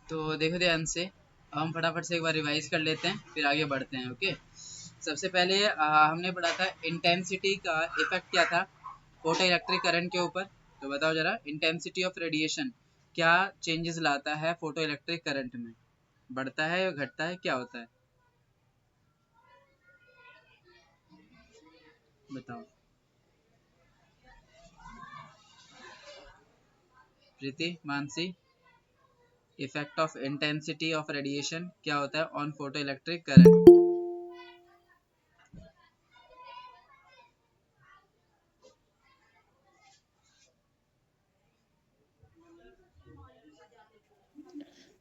तो देखो ध्यान से, अब हम फटाफट से एक बार रिवाइज कर लेते हैं, फिर आगे बढ़ते हैं। ओके, सबसे पहले हमने पढ़ा था इंटेंसिटी का इफेक्ट क्या था फोटो इलेक्ट्रिक करंट के ऊपर। तो बताओ जरा, इंटेंसिटी ऑफ रेडिएशन क्या चेंजेस लाता है फोटो इलेक्ट्रिक करंट में? बढ़ता है या घटता है, क्या होता है बताओ। Preeti, Mansi, effect of intensity of radiation क्या होता है ऑन फोटो इलेक्ट्रिक करंट?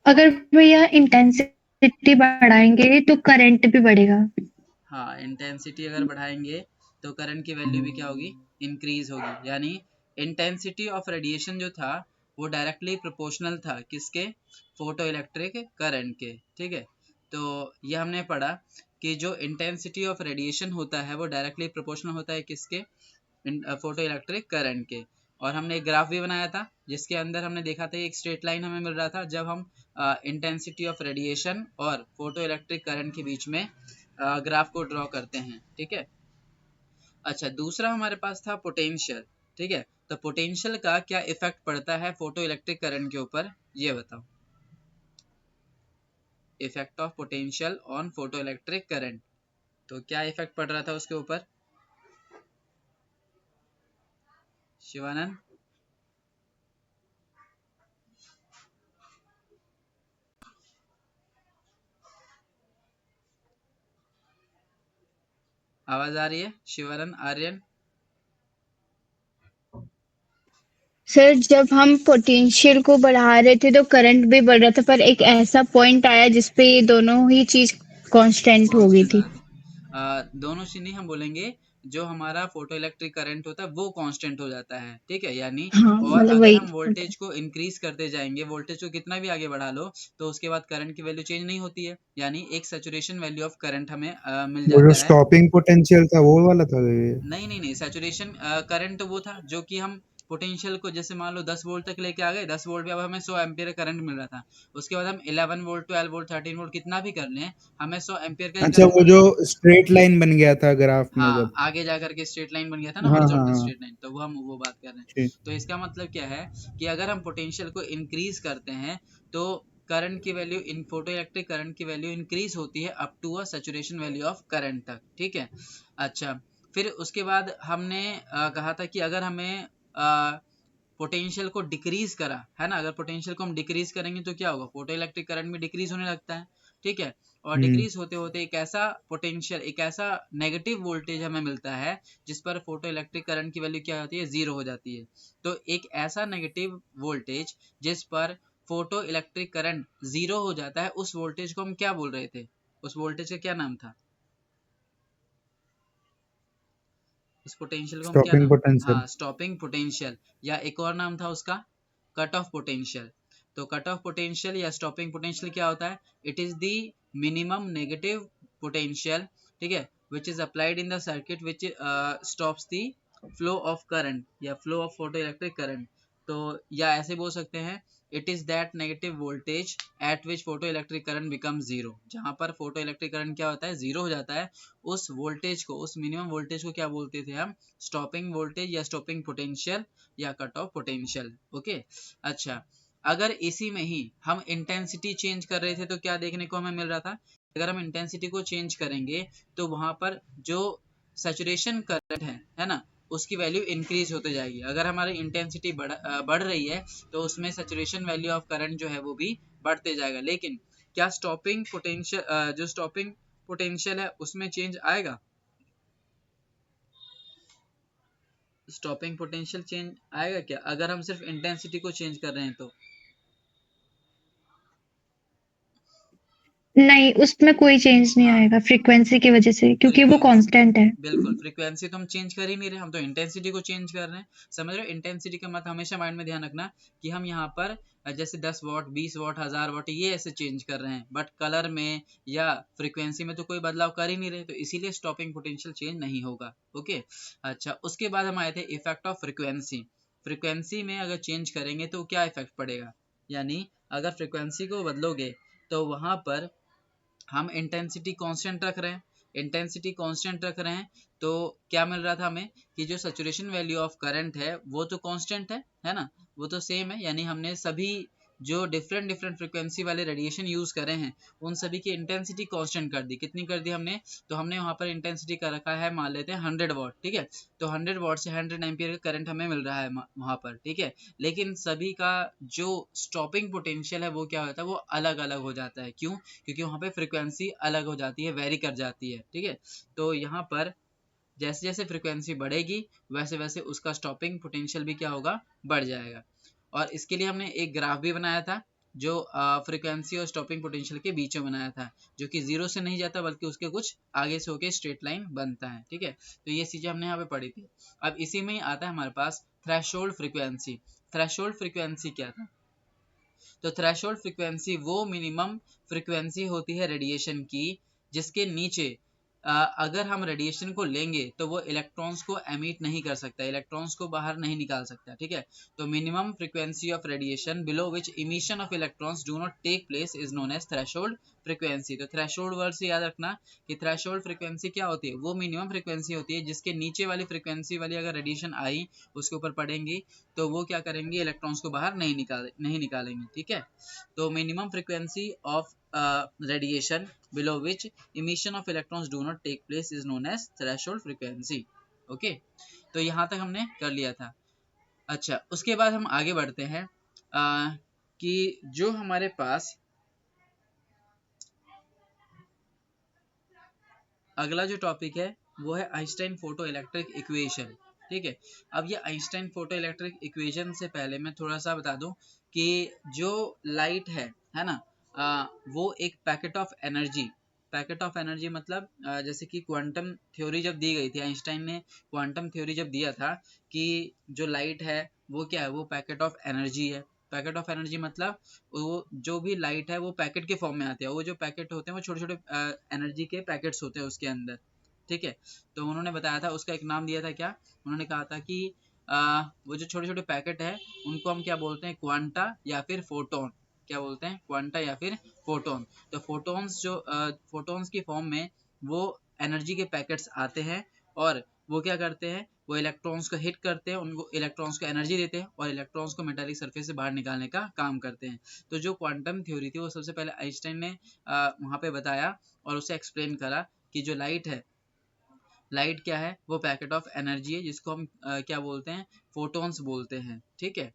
अगर भैया इंटेंसिटी बढ़ाएंगे तो करंट भी बढ़ेगा। हाँ, इंटेंसिटी अगर बढ़ाएंगे तो करंट की वैल्यू भी क्या होगी, इंक्रीज होगी। यानी इंटेंसिटी ऑफ रेडिएशन जो था वो डायरेक्टली प्रोपोर्शनल था किसके, फोटो इलेक्ट्रिक करंट के। ठीक है, तो ये हमने पढ़ा कि जो इंटेंसिटी ऑफ रेडिएशन होता है वो डायरेक्टली प्रोपोर्शनल होता है किसके, फोटो इलेक्ट्रिक करंट के। और हमने एक ग्राफ भी बनाया था जिसके अंदर हमने देखा था एक स्ट्रेट लाइन हमें मिल रहा था जब हम इंटेंसिटी ऑफ रेडिएशन और फोटो इलेक्ट्रिक करंट के बीच में ग्राफ को ड्रॉ करते हैं। ठीक है, अच्छा, दूसरा हमारे पास था पोटेंशियल। ठीक है, तो पोटेंशियल का क्या इफेक्ट पड़ता है फोटो इलेक्ट्रिक करंट के ऊपर, ये बताओ। Effect of potential on photo electric current, तो क्या इफेक्ट पड़ रहा था उसके ऊपर, शिवानंद? आवाज आ रही है शिवानंद, आर्यन? सर जब हम पोटेंशियल को बढ़ा रहे थे तो करंट भी बढ़ रहा था, पर एक ऐसा पॉइंट आया जिसपे ये दोनों ही चीज कांस्टेंट हो गई कांस्टेंट थी। आ गई। दोनों से नहीं, हम बोलेंगे जो हमारा फोटो इलेक्ट्रिक करंट होता है वो कांस्टेंट हो जाता है। ठीक है, यानी हाँ और मतलब अगर वही हम होता वोल्टेज को इंक्रीज करते जाएंगे, वोल्टेज को कितना भी आगे बढ़ा लो, तो उसके बाद करंट की वैल्यू चेंज नहीं होती है। यानी एक सैचुरेशन वैल्यू ऑफ करंट हमें मिल वो जो जाता है। स्टॉपिंग पोटेंशियल था वो वाला था ये। नहीं नहीं नहीं, सैचुरेशन करंट वो था जो कि हम पोटेंशियल को जैसे मान लो 10 वोल्ट तक लेके आ गए, 10 वोल्ट पे अब हमें 100 एम्पियर करंट मिल रहा था। उसके बाद हम 11 वोल्ट, 12 वोल्ट, 13 वोल्ट कितना भी कर लें, हमें 100 एम्पियर का ही अच्छा, करंट वो मिल जो रहा है। स्ट्रेट लाइन बन गया था ग्राफ में हाँ, जब। आगे जा करके स्ट्रेट लाइन बन गया था ना, हाँ हाँ हॉरिजॉन्टल हाँ। स्ट्रेट लाइन, तो वो हम वो बात कर रहे हैं। ठीक। तो इसका मतलब क्या है कि अगर हम पोटेंशियल को इंक्रीज करते हैं तो करंट की value, in photo electric current की वैल्यू इंक्रीज होती है up to a saturation value of current तक। ठीक है, अच्छा, फिर उसके बाद हमने कहा था कि अगर हमें पोटेंशियल को डिक्रीज करा है ना, अगर पोटेंशियल को हम डिक्रीज करेंगे तो क्या होगा, फोटो इलेक्ट्रिक करंट में डिक्रीज होने लगता है। ठीक है, और हम्म। डिक्रीज होते होते एक ऐसा पोटेंशियल, एक ऐसा नेगेटिव वोल्टेज हमें मिलता है जिस पर फोटो इलेक्ट्रिक करंट की वैल्यू क्या होती है, जीरो हो जाती है। तो एक ऐसा नेगेटिव वोल्टेज जिस पर फोटो इलेक्ट्रिक करंट जीरो हो जाता है, उस वोल्टेज को हम क्या बोल रहे थे, उस वोल्टेज का क्या नाम था, उस पोटेंशियल को हम क्या स्टॉपिंग नाम, पोटेंशियल। हाँ, स्टॉपिंग पोटेंशियल, या एक और नाम था उसका कट ऑफ पोटेंशियल। तो कट ऑफ पोटेंशियल या स्टॉपिंग पोटेंशियल क्या होता है, it is the minimum negative potential, ठीक है, which is applied in the circuit which stops the flow of current या flow of photo electric current. तो या ऐसे बोल सकते हैं, it is that negative voltage at which photo electric current become zero, जहां पर फोटो इलेक्ट्रिक करंट क्या होता है, जीरो हो जाता है। उस वोल्टेज को, उस मिनिमम वोल्टेज को क्या बोलते थे हम, स्टॉपिंग वोल्टेज या स्टॉपिंग पोटेंशियल या कट ऑफ पोटेंशियल। ओके, अच्छा, अगर इसी में ही हम इंटेंसिटी चेंज कर रहे थे तो क्या देखने को हमें मिल रहा था, अगर हम इंटेंसिटी को चेंज करेंगे तो वहां पर जो सैचुरेशन करंट है ना, उसकी वैल्यू इंक्रीज होते जाएगी। अगर हमारी इंटेंसिटी बढ़ रही है तो उसमें सैचुरेशन वैल्यू ऑफ करंट जो है वो भी बढ़ते जाएगा। लेकिन क्या स्टॉपिंग पोटेंशियल, जो स्टॉपिंग पोटेंशियल है उसमें चेंज आएगा, स्टॉपिंग पोटेंशियल चेंज आएगा क्या अगर हम सिर्फ इंटेंसिटी को चेंज कर रहे हैं तो? नहीं, उसमें कोई चेंज नहीं हाँ, आएगा फ्रीक्वेंसी की वजह से, क्योंकि वो फ्रीक्वेंसी, कांस्टेंट है। बिल्कुल, फ्रीक्वेंसी तो हम चेंज कर ही नहीं रहे, हम तो इंटेंसिटी को चेंज कर रहे हैं। समझ रहे हो, इंटेंसिटी का मतलब हमेशा माइंड में ध्यान रखना कि हम यहाँ पर जैसे 10 वॉट, 20 वॉट, 1000 वॉट ये ऐसे चेंज कर रहे हैं, बट कलर में या फ्रीक्वेंसी में तो कोई बदलाव कर ही नहीं रहे, तो इसीलिए स्टॉपिंग पोटेंशियल चेंज नहीं होगा। ओके, अच्छा, उसके बाद हम आए थे इफेक्ट ऑफ फ्रीक्वेंसी। फ्रीक्वेंसी में अगर चेंज करेंगे तो क्या इफेक्ट पड़ेगा, यानी अगर फ्रिक्वेंसी को बदलोगे तो वहाँ पर हम इंटेंसिटी कांस्टेंट रख रहे हैं, इंटेंसिटी कांस्टेंट रख रहे हैं, तो क्या मिल रहा था हमें कि जो सैचुरेशन वैल्यू ऑफ करंट है वो तो कांस्टेंट है ना, वो तो सेम है, यानी हमने सभी जो डिफरेंट डिफरेंट फ्रिक्वेंसी वाले रेडिएशन यूज करे हैं उन सभी की इंटेंसिटी कांस्टेंट कर दी। कितनी कर दी हमने, तो हमने वहाँ पर इंटेंसिटी कर रखा है, मान लेते हैं 100 वॉट, ठीक है। तो 100 वॉट से 100 एम्पियर का करंट हमें मिल रहा है वहाँ पर, ठीक है। लेकिन सभी का जो स्टॉपिंग पोटेंशियल है वो क्या होता है, वो अलग अलग हो जाता है। क्यों? क्योंकि वहाँ पे फ्रिक्वेंसी अलग हो जाती है, वेरी कर जाती है, ठीक है। तो यहाँ पर जैसे जैसे फ्रिक्वेंसी बढ़ेगी वैसे वैसे उसका स्टॉपिंग पोटेंशियल भी क्या होगा, बढ़ जाएगा। और इसके लिए हमने एक ग्राफ भी बनाया था जो फ्रिक्वेंसी और स्टॉपिंग पोटेंशियल के बीच में बनाया था, जो कि जीरो से नहीं जाता बल्कि उसके कुछ आगे से होके स्ट्रेट लाइन बनता है, ठीक है। तो ये चीजें हमने यहाँ पे पढ़ी थी। अब इसी में ही आता है हमारे पास थ्रेशोल्ड फ्रिक्वेंसी। थ्रेशोल्ड फ्रिक्वेंसी क्या था, तो थ्रेशोल्ड फ्रिक्वेंसी वो मिनिमम फ्रिक्वेंसी होती है रेडिएशन की जिसके नीचे अगर हम रेडिएशन को लेंगे तो वो इलेक्ट्रॉन्स को एमिट नहीं कर सकता, इलेक्ट्रॉन्स को बाहर नहीं निकाल सकता, ठीक है। तो minimum frequency of radiation below which emission of electrons do not take place is known as threshold frequency. तो थ्रेशोल्ड वर्ड से याद रखना कि थ्रेशोल्ड फ्रीक्वेंसी क्या होती है, वो मिनिमम फ्रीक्वेंसी होती है जिसके नीचे वाली फ्रीक्वेंसी वाली अगर रेडिएशन आई उसके ऊपर पड़ेंगी तो वो क्या करेंगे, इलेक्ट्रॉन्स को बाहर नहीं निकालेंगे, ठीक है। तो minimum frequency of radiation below which emission of electrons do not take place is known as threshold frequency। Okay, तो यहाँ तक हमने कर लिया था। अच्छा, उसके बाद हम आगे बढ़ते हैं कि जो हमारे पास अगला जो टॉपिक है वो है आइंस्टाइन फोटो इलेक्ट्रिक इक्वेशन, ठीक है। अब ये आइंस्टाइन फोटो इलेक्ट्रिक इक्वेशन से पहले मैं थोड़ा सा बता दूं कि जो लाइट है ना, वो एक packet of energy, packet of energy मतलब जैसे कि क्वांटम थ्योरी जब दी गई थी, आइंस्टाइन ने क्वांटम थ्योरी जब दिया था कि जो लाइट है वो क्या है, वो पैकेट ऑफ एनर्जी है। पैकेट ऑफ एनर्जी मतलब वो जो भी लाइट है वो पैकेट के फॉर्म में आती है, वो जो पैकेट होते हैं वो छोटे छोटे एनर्जी के पैकेट्स होते हैं उसके अंदर, ठीक है। तो उन्होंने बताया था, उसका एक नाम दिया था क्या, उन्होंने कहा था कि वो जो छोटे छोटे पैकेट है उनको हम क्या बोलते हैं, क्वांटा या फिर फोटोन। क्या बोलते हैं, क्वांटा या फिर फोटोन। तो फोटोन्स जो फोटोन्स की फॉर्म में वो एनर्जी के पैकेट्स आते हैं और वो क्या करते हैं, वो इलेक्ट्रॉन्स को हिट करते हैं, उनको इलेक्ट्रॉन्स को एनर्जी देते हैं और इलेक्ट्रॉन्स को मेटालिक सरफेस से बाहर निकालने का काम करते हैं। तो जो क्वांटम थ्योरी थी वो सबसे पहले आइंस्टाइन ने वहाँ पे बताया और उसे एक्सप्लेन करा कि जो लाइट है, लाइट क्या है, वो पैकेट ऑफ एनर्जी है जिसको हम क्या बोलते हैं, फोटोन्स बोलते हैं, ठीक है।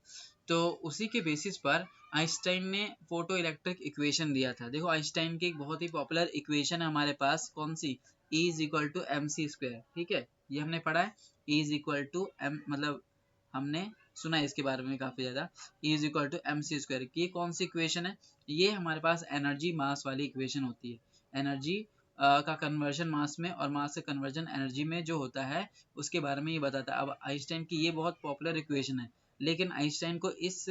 तो उसी के बेसिस पर आइंस्टाइन ने फोटो इलेक्ट्रिक इक्वेशन दिया था। देखो आइंस्टाइन की एक बहुत ही पॉपुलर इक्वेशन है हमारे पास, कौन सी, E is equal to M C square, ठीक है। ये हमने पढ़ा है, E is equal to M, मतलब हमने सुना है इसके बारे में काफी ज्यादा, E is equal to M C square. ये कौन सी इक्वेशन है, ये हमारे पास एनर्जी मास वाली इक्वेशन होती है। एनर्जी का कन्वर्जन मास में और मास से कन्वर्जन एनर्जी में जो होता है उसके बारे में ये बताता है। अब आइंस्टाइन की ये बहुत पॉपुलर इक्वेशन है, लेकिन आइंस्टाइन को इस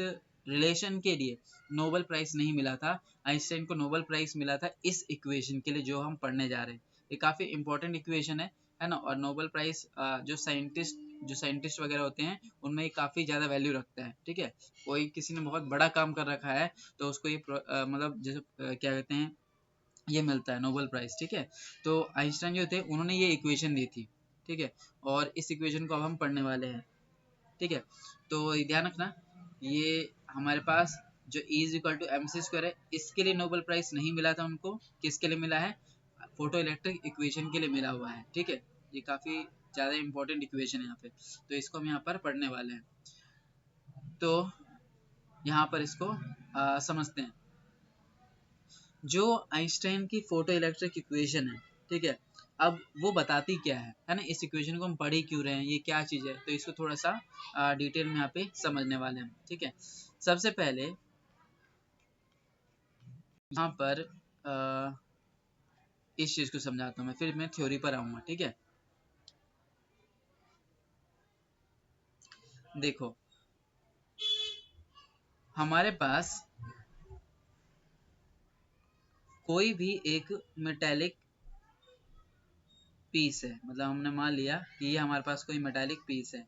रिलेशन के लिए नोबेल प्राइज नहीं मिला था। आइंस्टाइन को नोबेल प्राइज मिला था इस इक्वेशन के लिए जो हम पढ़ने जा रहे हैं। ये काफी इंपॉर्टेंट इक्वेशन है ना। और नोबेल प्राइज जो साइंटिस्ट वगैरह होते हैं उनमें ये काफी ज्यादा वैल्यू रखता है, ठीक है। कोई किसी ने बहुत बड़ा काम कर रखा है तो उसको ये मतलब जैसे क्या कहते हैं, ये मिलता है नोबेल प्राइज, ठीक है। तो आइंस्टाइन जो थे उन्होंने ये इक्वेशन दी थी, ठीक है। और इस इक्वेशन को अब हम पढ़ने वाले हैं, ठीक है। तो ध्यान रखना, ये हमारे पास जो E is equal to M C square है, इसके लिए नोबेल प्राइज नहीं मिला था उनको, किसके लिए मिला है, फोटो इलेक्ट्रिक इक्वेशन के लिए मिला हुआ है, ठीक है। ये काफी ज्यादा इंपॉर्टेंट इक्वेशन है यहाँ पे, तो इसको हम यहाँ पर पढ़ने वाले हैं। तो यहाँ पर इसको समझते हैं। जो आइंस्टाइन की फोटो इलेक्ट्रिक इक्वेशन है, ठीक है, अब वो बताती क्या है ना। इस इक्वेशन को हम पढ़ ही क्यों रहे हैं, ये क्या चीज है, तो इसको थोड़ा सा डिटेल में यहाँ पे समझने वाले हैं, ठीक है। सबसे पहले यहाँ पर इस चीज को समझाता हूँ मैं, फिर मैं थ्योरी पर आऊंगा, ठीक है। देखो हमारे पास कोई भी एक मेटेलिक पीस है, मतलब हमने मान लिया कि ये हमारे पास कोई मेटालिक पीस है,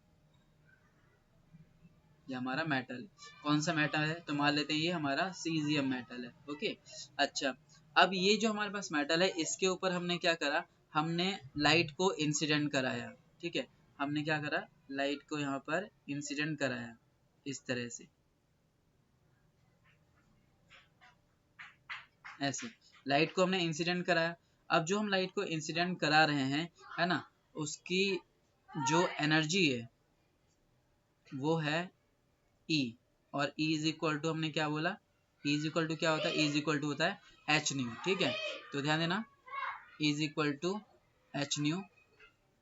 ये हमारा मेटल है। कौन सा मेटल है? तो मान लेते हैं ये हमारा सीजियम मेटल है। ओके, अच्छा, अब ये जो हमारे पास मेटल है इसके ऊपर हमने क्या करा, हमने लाइट को इंसिडेंट कराया। ठीक है, हमने क्या करा, लाइट को यहाँ पर इंसिडेंट कराया इस तरह से, ऐसे लाइट को हमने इंसिडेंट कराया। अब जो हम लाइट को इंसिडेंट करा रहे हैं, है ना, उसकी जो एनर्जी है वो है E, और E इज इक्वल टू, हमने क्या बोला, E इज इक्वल टू क्या होता है, E इज इक्वल टू होता है एच न्यू। ठीक है, तो ध्यान देना, E is equal to H nu,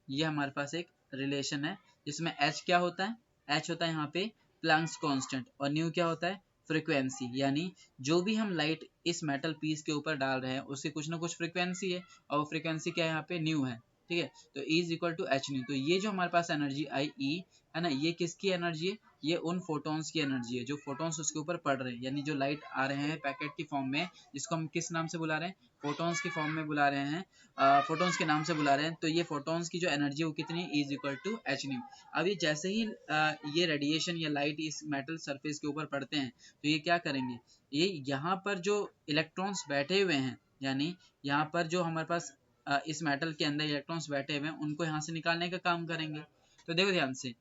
ये हमारे पास एक रिलेशन है जिसमें H क्या होता है, H होता है यहाँ पे प्लैंक्स कांस्टेंट, और न्यू क्या होता है, फ्रीक्वेंसी। यानी जो भी हम लाइट इस मेटल पीस के ऊपर डाल रहे हैं उसकी कुछ ना कुछ फ्रीक्वेंसी है, और वो फ्रीक्वेंसी क्या है, यहाँ पे न्यू है। ठीक है, तो E is equal to H nu. तो ये जो हमारे पास एनर्जी आई E, है ना, ये किसकी एनर्जी है, ये उन फोटॉन्स की एनर्जी है जो फोटॉन्स उसके ऊपर पड़ रहे हैं, यानी जो लाइट आ रहे हैं पैकेट की फॉर्म में, जिसको हम किस नाम से बुला रहे हैं, फोटॉन्स की फॉर्म में बुला रहे हैं, फोटॉन्स के नाम से बुला रहे हैं। तो ये फोटॉन्स की जो एनर्जी है वो कितनी, E is equal to H nu. अब ये जैसे ही ये रेडिएशन या लाइट इस मेटल सरफेस के ऊपर पड़ते हैं तो ये क्या करेंगे, ये यहाँ पर जो इलेक्ट्रॉन्स बैठे हुए हैं, यानी यहाँ पर जो हमारे पास इस मेटल के अंदर इलेक्ट्रॉन्स बैठे हुए हैं उनको यहाँ से निकालने का काम करेंगे। तो देखो ध्यान से,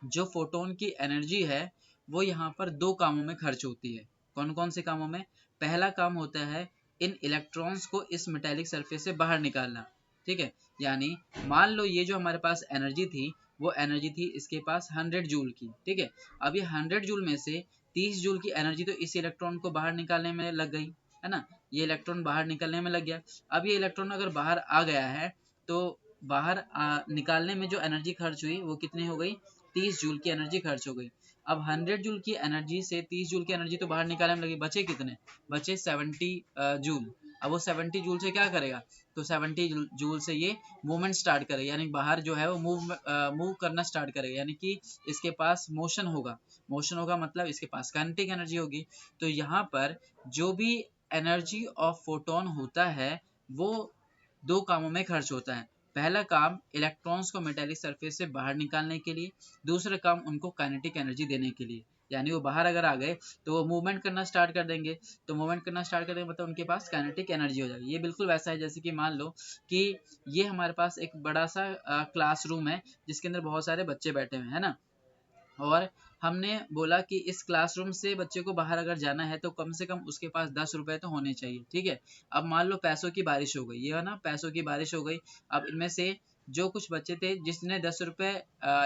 जो फोटोन की एनर्जी है वो यहाँ पर दो कामों में खर्च होती है। कौन कौन से कामों में? पहला काम होता है इन इलेक्ट्रॉन्स को इस मेटेलिक सरफेस से बाहर निकालना। ठीक है, यानी मान लो ये जो हमारे पास एनर्जी थी वो एनर्जी थी इसके पास 100 जूल की। ठीक है, अब ये 100 जूल में से 30 जूल की एनर्जी तो इस इलेक्ट्रॉन को बाहर निकालने में लग गई, है ना, ये इलेक्ट्रॉन बाहर निकलने में लग गया। अब ये इलेक्ट्रॉन अगर बाहर आ गया है तो बाहर निकालने में जो एनर्जी खर्च हुई वो कितनी हो गई, 30 जूल की एनर्जी खर्च हो गई। अब 100 जूल की एनर्जी से 30 जूल की एनर्जी तो बाहर निकालने में लगी, बचे कितने, बचे 70 जूल। अब वो 70 जूल से क्या करेगा, तो 70 जूल से ये मूवमेंट स्टार्ट करेगा, यानी बाहर जो है वो मूव करना स्टार्ट करेगा, यानी कि इसके पास मोशन होगा। मोशन होगा मतलब इसके पास काइनेटिक एनर्जी होगी। तो यहाँ पर जो भी एनर्जी ऑफ फोटोन होता है वो दो कामों में खर्च होता है। पहला काम इलेक्ट्रॉन्स को मेटेलिक सरफेस से बाहर निकालने के लिए, दूसरा काम उनको काइनेटिक एनर्जी देने के लिए। यानी वो बाहर अगर आ गए तो वो मूवमेंट करना स्टार्ट कर देंगे, तो मूवमेंट करना स्टार्ट कर देंगे मतलब उनके पास काइनेटिक एनर्जी हो जाएगी। ये बिल्कुल वैसा है जैसे कि मान लो कि ये हमारे पास एक बड़ा सा क्लासरूम है जिसके अंदर बहुत सारे बच्चे बैठे हुए हैं ना, और हमने बोला कि इस क्लासरूम से बच्चे को बाहर अगर जाना है तो कम से कम उसके पास 10 रुपए तो होने चाहिए। ठीक है, अब मान लो पैसों की बारिश हो गई, ये है ना, पैसों की बारिश हो गई। अब इनमें से जो कुछ बच्चे थे जिसने 10 रुपए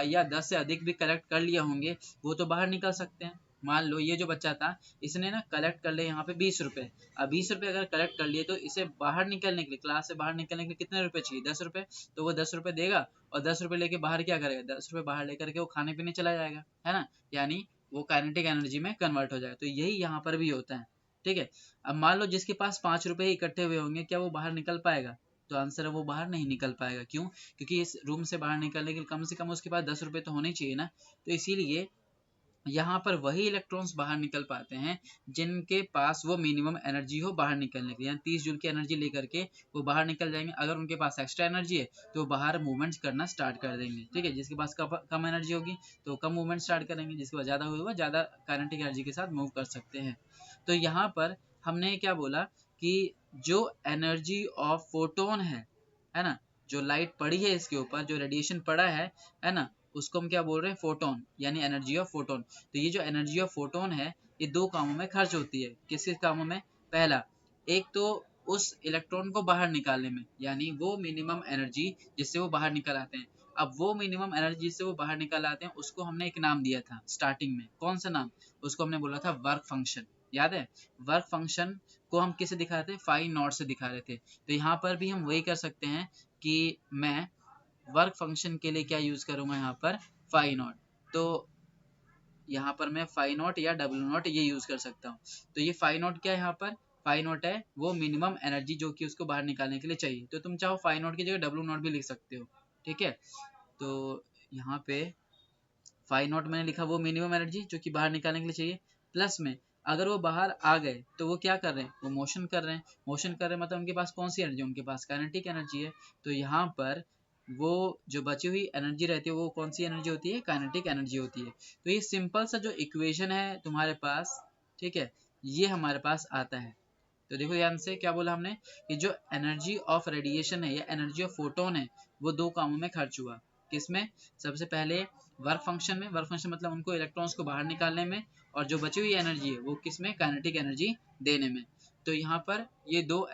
या 10 से अधिक भी कलेक्ट कर लिए होंगे वो तो बाहर निकल सकते हैं। मान लो ये जो बच्चा था इसने ना कलेक्ट कर लिया यहाँ पे 20 रुपए। अब 20 रुपए अगर कलेक्ट कर लिए तो इसे बाहर निकलने के लिए, क्लास से बाहर निकलने के लिए कितने रुपए चाहिए, 10 रुपए। तो वो 10 रुपए देगा और 10 रुपए लेके बाहर क्या करेगा, 10 रुपए बाहर लेकर के वो खाने पीने चला जाएगा, है ना, यानी वो काइनेटिक एनर्जी में कन्वर्ट हो जाएगा। तो यही यहाँ पर भी होता है। ठीक है, अब मान लो जिसके पास 5 रुपए इकट्ठे हुए होंगे, क्या वो बाहर निकल पाएगा? तो आंसर है वो बाहर नहीं निकल पाएगा। क्यों? क्योंकि इस रूम से बाहर निकलने के लिए कम से कम उसके पास 10 रुपए तो होने चाहिए ना। तो इसीलिए यहाँ पर वही इलेक्ट्रॉन्स बाहर निकल पाते हैं जिनके पास वो मिनिमम एनर्जी हो बाहर निकलने के लिए, यानी 30 जूल की एनर्जी लेकर के वो बाहर निकल जाएंगे। अगर उनके पास एक्स्ट्रा एनर्जी है तो वो बाहर मूवमेंट्स करना स्टार्ट कर देंगे। ठीक है, जिसके पास कम एनर्जी होगी तो कम मूवमेंट स्टार्ट करेंगे, जिसके पास ज़्यादा होगा ज़्यादा काइनेटिक एनर्जी के साथ मूव कर सकते हैं। तो यहाँ पर हमने क्या बोला कि जो एनर्जी ऑफ फोटोन है ना, जो लाइट पड़ी है इसके ऊपर, जो रेडिएशन पड़ा है ना, उसको हम क्या बोल रहे हैं, फोटोन, यानी एनर्जी ऑफ फोटोन। तो ये जो एनर्जी ऑफ फोटोन है ये दो कामों में खर्च होती है। किस किस कामों में? पहला, एक तो उस इलेक्ट्रॉन को बाहर निकालने में, यानी वो मिनिमम एनर्जी जिससे वो बाहर निकल आते हैं। अब वो मिनिमम एनर्जी से वो बाहर निकल आते हैं उसको हमने एक नाम दिया था स्टार्टिंग में। कौन सा नाम? उसको हमने बोला था वर्क फंक्शन। याद है? वर्क फंक्शन को हम किसे दिखा रहे थे? फाई नॉट से दिखा रहे थे। तो यहाँ पर भी हम वही कर सकते हैं कि मैं वर्क फंक्शन के लिए क्या यूज करूंगा, यहाँ पर फाई नॉट। तो यहाँ पर मैं फाई नॉट या डब्ल्यू नॉट ये यूज कर सकता हूँ। तो ये फाई नॉट क्या है, यहाँ पर फाई नॉट है वो मिनिमम एनर्जी जो कि उसको बाहर निकालने के लिए चाहिए। तो तुम चाहो फाई नॉट की जगह डब्ल्यू नॉट भी लिख सकते हो। ठीक है, तो यहाँ पे फाई नॉट मैंने लिखा वो मिनिमम एनर्जी जो कि बाहर निकालने के लिए चाहिए, प्लस में अगर वो बाहर आ गए तो वो क्या कर रहे हैं, वो मोशन कर रहे हैं। मोशन कर रहे हैं मतलब उनके पास कौन सी एनर्जी, उनके पास काइनेटिक एनर्जी है। तो यहाँ पर वो जो बची हुई एनर्जी रहती है वो कौन सी एनर्जी होती है, काइनेटिक एनर्जी होती है। तो ये सिंपल सा जो इक्वेशन है तुम्हारे पास, ठीक है, ये हमारे पास आता है। तो देखो ध्यान से क्या बोला हमने कि जो एनर्जी ऑफ रेडिएशन है या एनर्जी ऑफ फोटोन है वो दो कामों में खर्च हुआ। किसमें? सबसे पहले वर्क फंक्शन में, वर्क फंक्शन मतलब उनको इलेक्ट्रॉन्स को बाहर निकालने में, और जो बची हुई एनर्जी है वो किसमें, काइनेटिक एनर्जी देने में। तो यहाँ पर ये दो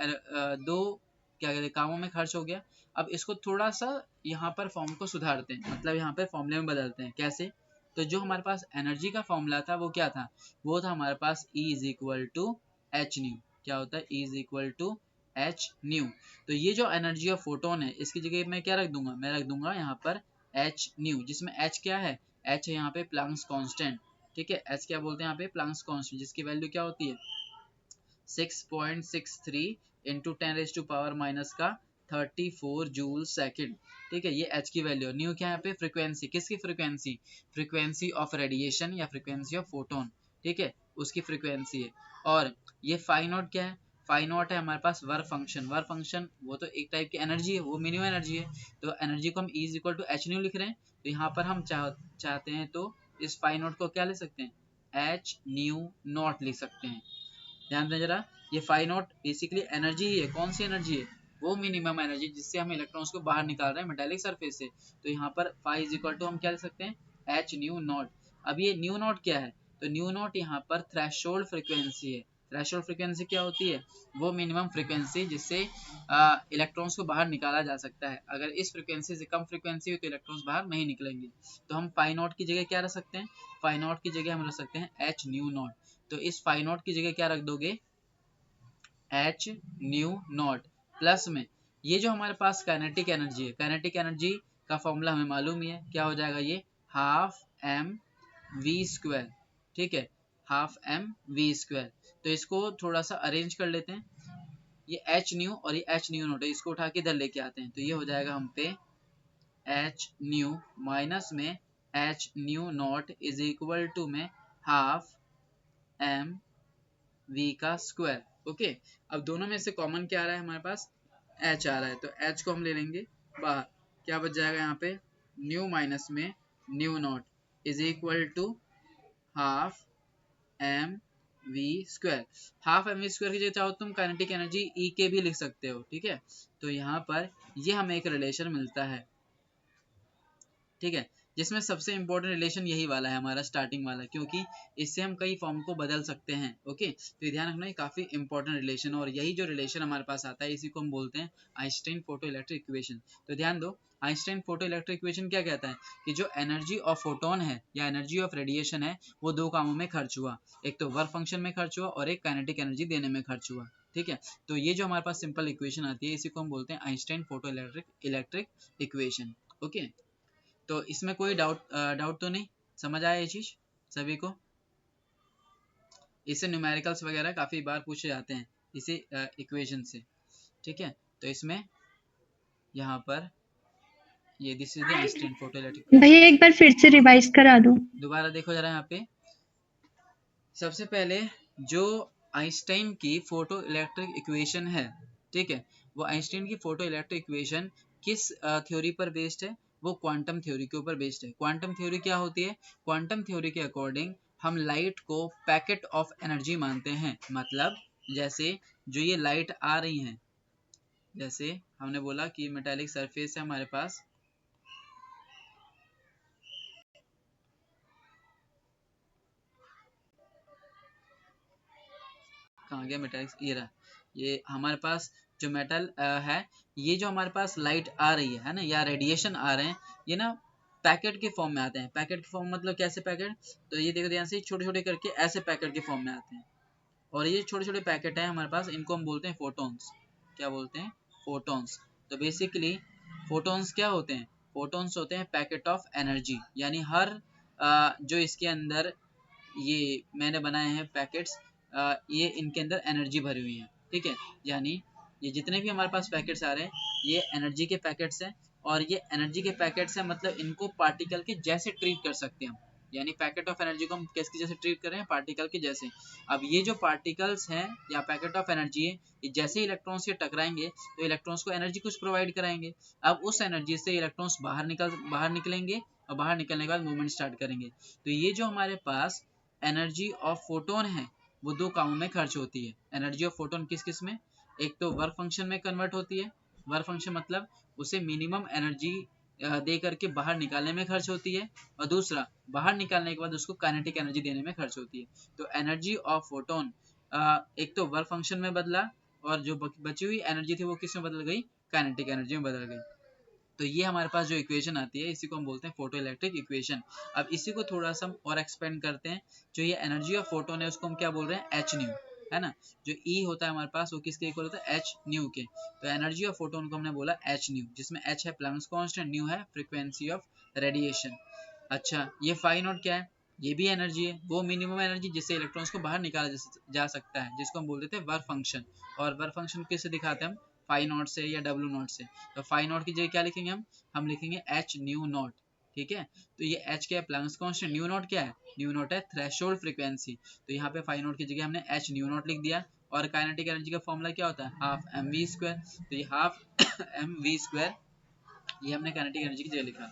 क्या कहते हैं कामों में खर्च हो गया। अब इसको थोड़ा सा यहाँ पर फॉर्म को सुधारते हैं, मतलब यहाँ पर फॉर्मूले में बदलते हैं। कैसे? तो जो हमारे पास एनर्जी का फॉर्मूला था वो क्या था, वो था हमारे पास E is equal to H nu. क्या होता है? E is equal to H nu. तो ये जो एनर्जी ऑफ फोटोन है इसकी जगह मैं क्या रख दूंगा, मैं रख दूंगा यहाँ पर एच न्यू, जिसमें एच क्या है, एच है यहाँ पे प्लांक्स कांस्टेंट। ठीक है, एच क्या बोलते हैं यहाँ पे, प्लांक्स कांस्टेंट, जिसकी वैल्यू क्या होती है 6.63 इंटू 10⁻⁻34 जूल सेकेंड। ठीक है, ये एच की वैल्यू। न्यू क्या है यहाँ पे, फ्रीक्वेंसी, किसकी फ्रीक्वेंसी, फ्रीक्वेंसी ऑफ रेडिएशन या फ्रीक्वेंसी ऑफ फोटोन, ठीक है, उसकी फ्रीक्वेंसी है। और ये फाई नॉट क्या है, फाई नॉट है हमारे पास वर्क फंक्शन। वर्क फंक्शन वो तो एक टाइप की एनर्जी है, वो मिनिमम एनर्जी है। तो एनर्जी को हम E is equal to H nu लिख रहे हैं। तो यहाँ पर हम चाहते हैं तो इस फाई नॉट को क्या ले सकते हैं, एच न्यू नॉट लिख सकते हैं। ध्यान दें जरा, ये फाई नॉट बेसिकली एनर्जी ही है। कौन सी एनर्जी है, वो मिनिमम एनर्जी जिससे हम इलेक्ट्रॉन्स को बाहर निकाल रहे हैं मेटालिक सरफेस से। तो यहाँ पर फाई इज इक्वल टू हम क्या लिख सकते हैं, एच न्यू नॉट। अब ये न्यू नॉट क्या है, तो न्यू नॉट यहाँ पर थ्रेशोल्ड फ्रीक्वेंसी है। थ्रेशोल्ड फ्रीक्वेंसी क्या होती है, वो मिनिमम फ्रीक्वेंसी जिससे इलेक्ट्रॉन्स को बाहर निकाला जा सकता है। अगर इस फ्रीक्वेंसी से कम फ्रीक्वेंसी हो तो इलेक्ट्रॉन्स बाहर नहीं निकलेंगे। तो हम फाई नॉट की जगह क्या रख सकते हैं, फाई नॉट की जगह हम रख सकते हैं एच न्यू नॉट। तो इस फाई नॉट की जगह क्या रख दोगे, एच न्यू नॉट, प्लस में ये जो हमारे पास काइनेटिक एनर्जी है, काइनेटिक एनर्जी का फॉर्मूला हमें मालूम ही है, क्या हो जाएगा ये, हाफ एम वी स्क्वायर। ठीक है, हाफ एम वी स्क्वायर। तो इसको थोड़ा सा अरेंज कर लेते हैं, ये एच न्यू और ये एच न्यू नॉट है, इसको उठा के इधर लेके आते हैं। तो ये हो जाएगा हम पे एच न्यू माइनस में H nu not is equal to में हाफ एम वी का स्क्वायर। ओके, अब दोनों में से कॉमन क्या आ रहा है हमारे पास, एच आ रहा है। तो एच को हम ले लेंगे बाहर, क्या बच जाएगा यहाँ पे, न्यू माइनस में nu not is equal to half M V square. Half M V square की जगह चाहो तुम काइनेटिक एनर्जी ई के भी लिख सकते हो। ठीक है, तो यहाँ पर ये हमें एक रिलेशन मिलता है, ठीक है, जिसमें सबसे इंपॉर्टेंट रिलेशन यही वाला है हमारा स्टार्टिंग वाला, क्योंकि इससे हम कई फॉर्म को बदल सकते हैं। ओके, तो ये ध्यान रखना, ये काफी इंपॉर्टेंट रिलेशन है, और यही जो रिलेशन हमारे पास आता है इसी को हम बोलते हैं आइंस्टाइन फोटो इलेक्ट्रिक इक्वेशन। तो ध्यान दो, आइंस्टाइन फोटो इलेक्ट्रिक इक्वेशन क्या कहता है कि जो एनर्जी ऑफ फोटोन है या एनर्जी ऑफ रेडिएशन है वो दो कामों में खर्च हुआ, एक तो वर्क फंक्शन में खर्च हुआ और एक काइनेटिक एनर्जी देने में खर्च हुआ। ठीक है, तो ये जो हमारे पास सिंपल इक्वेशन आती है इसी को हम बोलते हैं Einstein photo electric equation. Okay, तो इसमें कोई डाउट तो नहीं, समझ आया ये चीज सभी को? इससे न्यूमेरिकल्स वगैरह काफी बार पूछे जाते हैं इसी इक्वेशन से। ठीक है, तो इसमें यहाँ पर ये this is the Einstein photo electric. भैया एक बार फिर से रिवाइज करा दो। दोबारा देखो जरा यहाँ पे, सबसे पहले जो आइंस्टाइन की फोटो इलेक्ट्रिक इक्वेशन है, ठीक है, वो आइंस्टाइन की फोटो इलेक्ट्रिक इक्वेशन किस थ्योरी पर बेस्ड है, वो क्वांटम थ्योरी के ऊपर बेस्ड है। क्वांटम थ्योरी क्या होती है, क्वांटम थ्योरी के अकॉर्डिंग हम लाइट को पैकेट ऑफ एनर्जी मानते हैं। मतलब जैसे जो ये लाइट आ रही है, जैसे हमने बोला कि मेटालिक सरफेस है हमारे पास, कहाँ गया मेटालिक, ये रहा, ये हमारे पास जो मेटल है, ये जो हमारे पास लाइट आ रही है ना, या रेडिएशन आ रहे हैं, ये ना पैकेट के फॉर्म में आते हैं। पैकेट के फॉर्म मतलब कैसे पैकेट, तो ये देखो ध्यान से, छोटे छोटे करके ऐसे पैकेट के फॉर्म में आते हैं, और ये छोटे छोटे पैकेट है हमारे पास, इनको हम बोलते हैं फोटॉन्स। क्या बोलते हैं, फोटॉन्स। तो बेसिकली फोटॉन्स क्या होते हैं, फोटॉन्स होते हैं पैकेट ऑफ एनर्जी, यानी हर जो इसके अंदर ये मैंने बनाए हैं पैकेट्स, ये इनके अंदर एनर्जी भरी हुई है। ठीक है, यानी ये जितने भी हमारे पास पैकेट्स आ रहे हैं ये एनर्जी के पैकेट्स हैं, और ये एनर्जी के पैकेट्स हैं, मतलब इनको पार्टिकल के जैसे ट्रीट कर सकते हैं हम। यानी पैकेट ऑफ एनर्जी को हम किसके जैसे ट्रीट कर रहे हैं, पार्टिकल के जैसे। अब ये जो पार्टिकल्स हैं या पैकेट ऑफ एनर्जी है, ये जैसे इलेक्ट्रॉन्स से टकराएंगे तो इलेक्ट्रॉन्स को एनर्जी कुछ प्रोवाइड कराएंगे। अब उस एनर्जी से इलेक्ट्रॉन्स बाहर निकलेंगे और बाहर निकलने के बाद मूवमेंट स्टार्ट करेंगे। तो ये जो हमारे पास एनर्जी ऑफ फोटोन है वो दो कामों में खर्च होती है। एनर्जी ऑफ फोटोन किस किस में, एक तो वर्क फंक्शन में कन्वर्ट होती है, वर्क फंक्शन मतलब उसे मिनिमम एनर्जी दे करके बाहर निकालने में खर्च होती है, और दूसरा बाहर निकालने के बाद उसको काइनेटिक एनर्जी देने में खर्च होती है। तो एनर्जी ऑफ फोटोन एक तो वर्क फंक्शन में बदला और जो बची हुई एनर्जी थी वो किस में बदल गई, काइनेटिक एनर्जी में बदल गई। तो ये हमारे पास जो इक्वेशन आती है इसी को हम बोलते हैं फोटो इलेक्ट्रिक इक्वेशन। अब इसी को थोड़ा सा हम और एक्सपेंड करते हैं। जो ये एनर्जी ऑफ फोटोन है उसको हम क्या बोल रहे हैं, एच न्यू, है ना। जो ई होता है हमारे पास वो किसके इक्वल होता है, एच न्यू के। तो एनर्जी ऑफ फोटोन को हमने बोला एच न्यू, जिसमें एच है प्लैंक्स कांस्टेंट, न्यू है फ्रीक्वेंसी ऑफ रेडिएशन। अच्छा, ये फाई नॉट क्या है, ये भी एनर्जी है, वो मिनिमम एनर्जी जिससे इलेक्ट्रॉन्स को बाहर निकाला जा सकता है, जिसको हम बोल देते हैं वर्क फंक्शन। और वर्क फंक्शन किससे दिखाते हैं हम, फाई नॉट से या डब्ल्यू नॉट से। तो फाई नॉट की जगह क्या लिखेंगे हम लिखेंगे एच न्यू नॉट, ठीक है। तो ये एच क्या है, प्लैंक्स कांस्टेंट, न्यू नॉट क्या है, न्यू नॉट है थ्रेशोल्ड फ्रीक्वेंसी। तो यहाँ पे फाई नॉट की जगह हमने एच न्यू नॉट लिख दिया। और काइनेटिक एनर्जी का फॉर्मूला क्या होता है, हाफ एम वी स्क्वायर। तो ये हाफ एम वी स्क्वायर ये हमने काइनेटिक एनर्जी की जगह लिखा,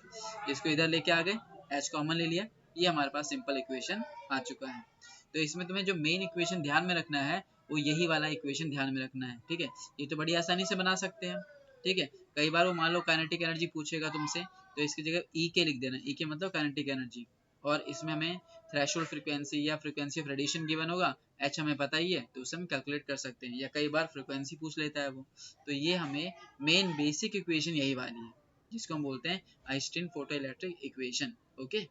इसको इधर लेके आ गए, एच कॉमन ले लिया, ये हमारे पास सिंपल इक्वेशन आ चुका है। तो इसमें तुम्हें जो मेन इक्वेशन ध्यान में रखना है वो यही वाला इक्वेशन ध्यान में रखना है, ठीक है। ये तो बड़ी आसानी से बना सकते हैं, ठीक है। कई बार वो मान लो काइनेटिक एनर्जी पूछेगा तुमसे, तो इसकी जगह ई के लिख देना, ई के मतलब काइनेटिक एनर्जी। और इसमें हमें थ्रेशोल्ड फ्रीक्वेंसी या फ्रीक्वेंसी ऑफ रेडिएशन गिवन होगा, एच हमें पता ही है तो उसे हम कैलकुलेट कर सकते हैं, या कई बार फ्रीक्वेंसी पूछ लेता है वो। तो ये हमें मेन बेसिक इक्वेशन यही वाली है, जिसको हम बोलते हैं Einstein photo electric equation, okay.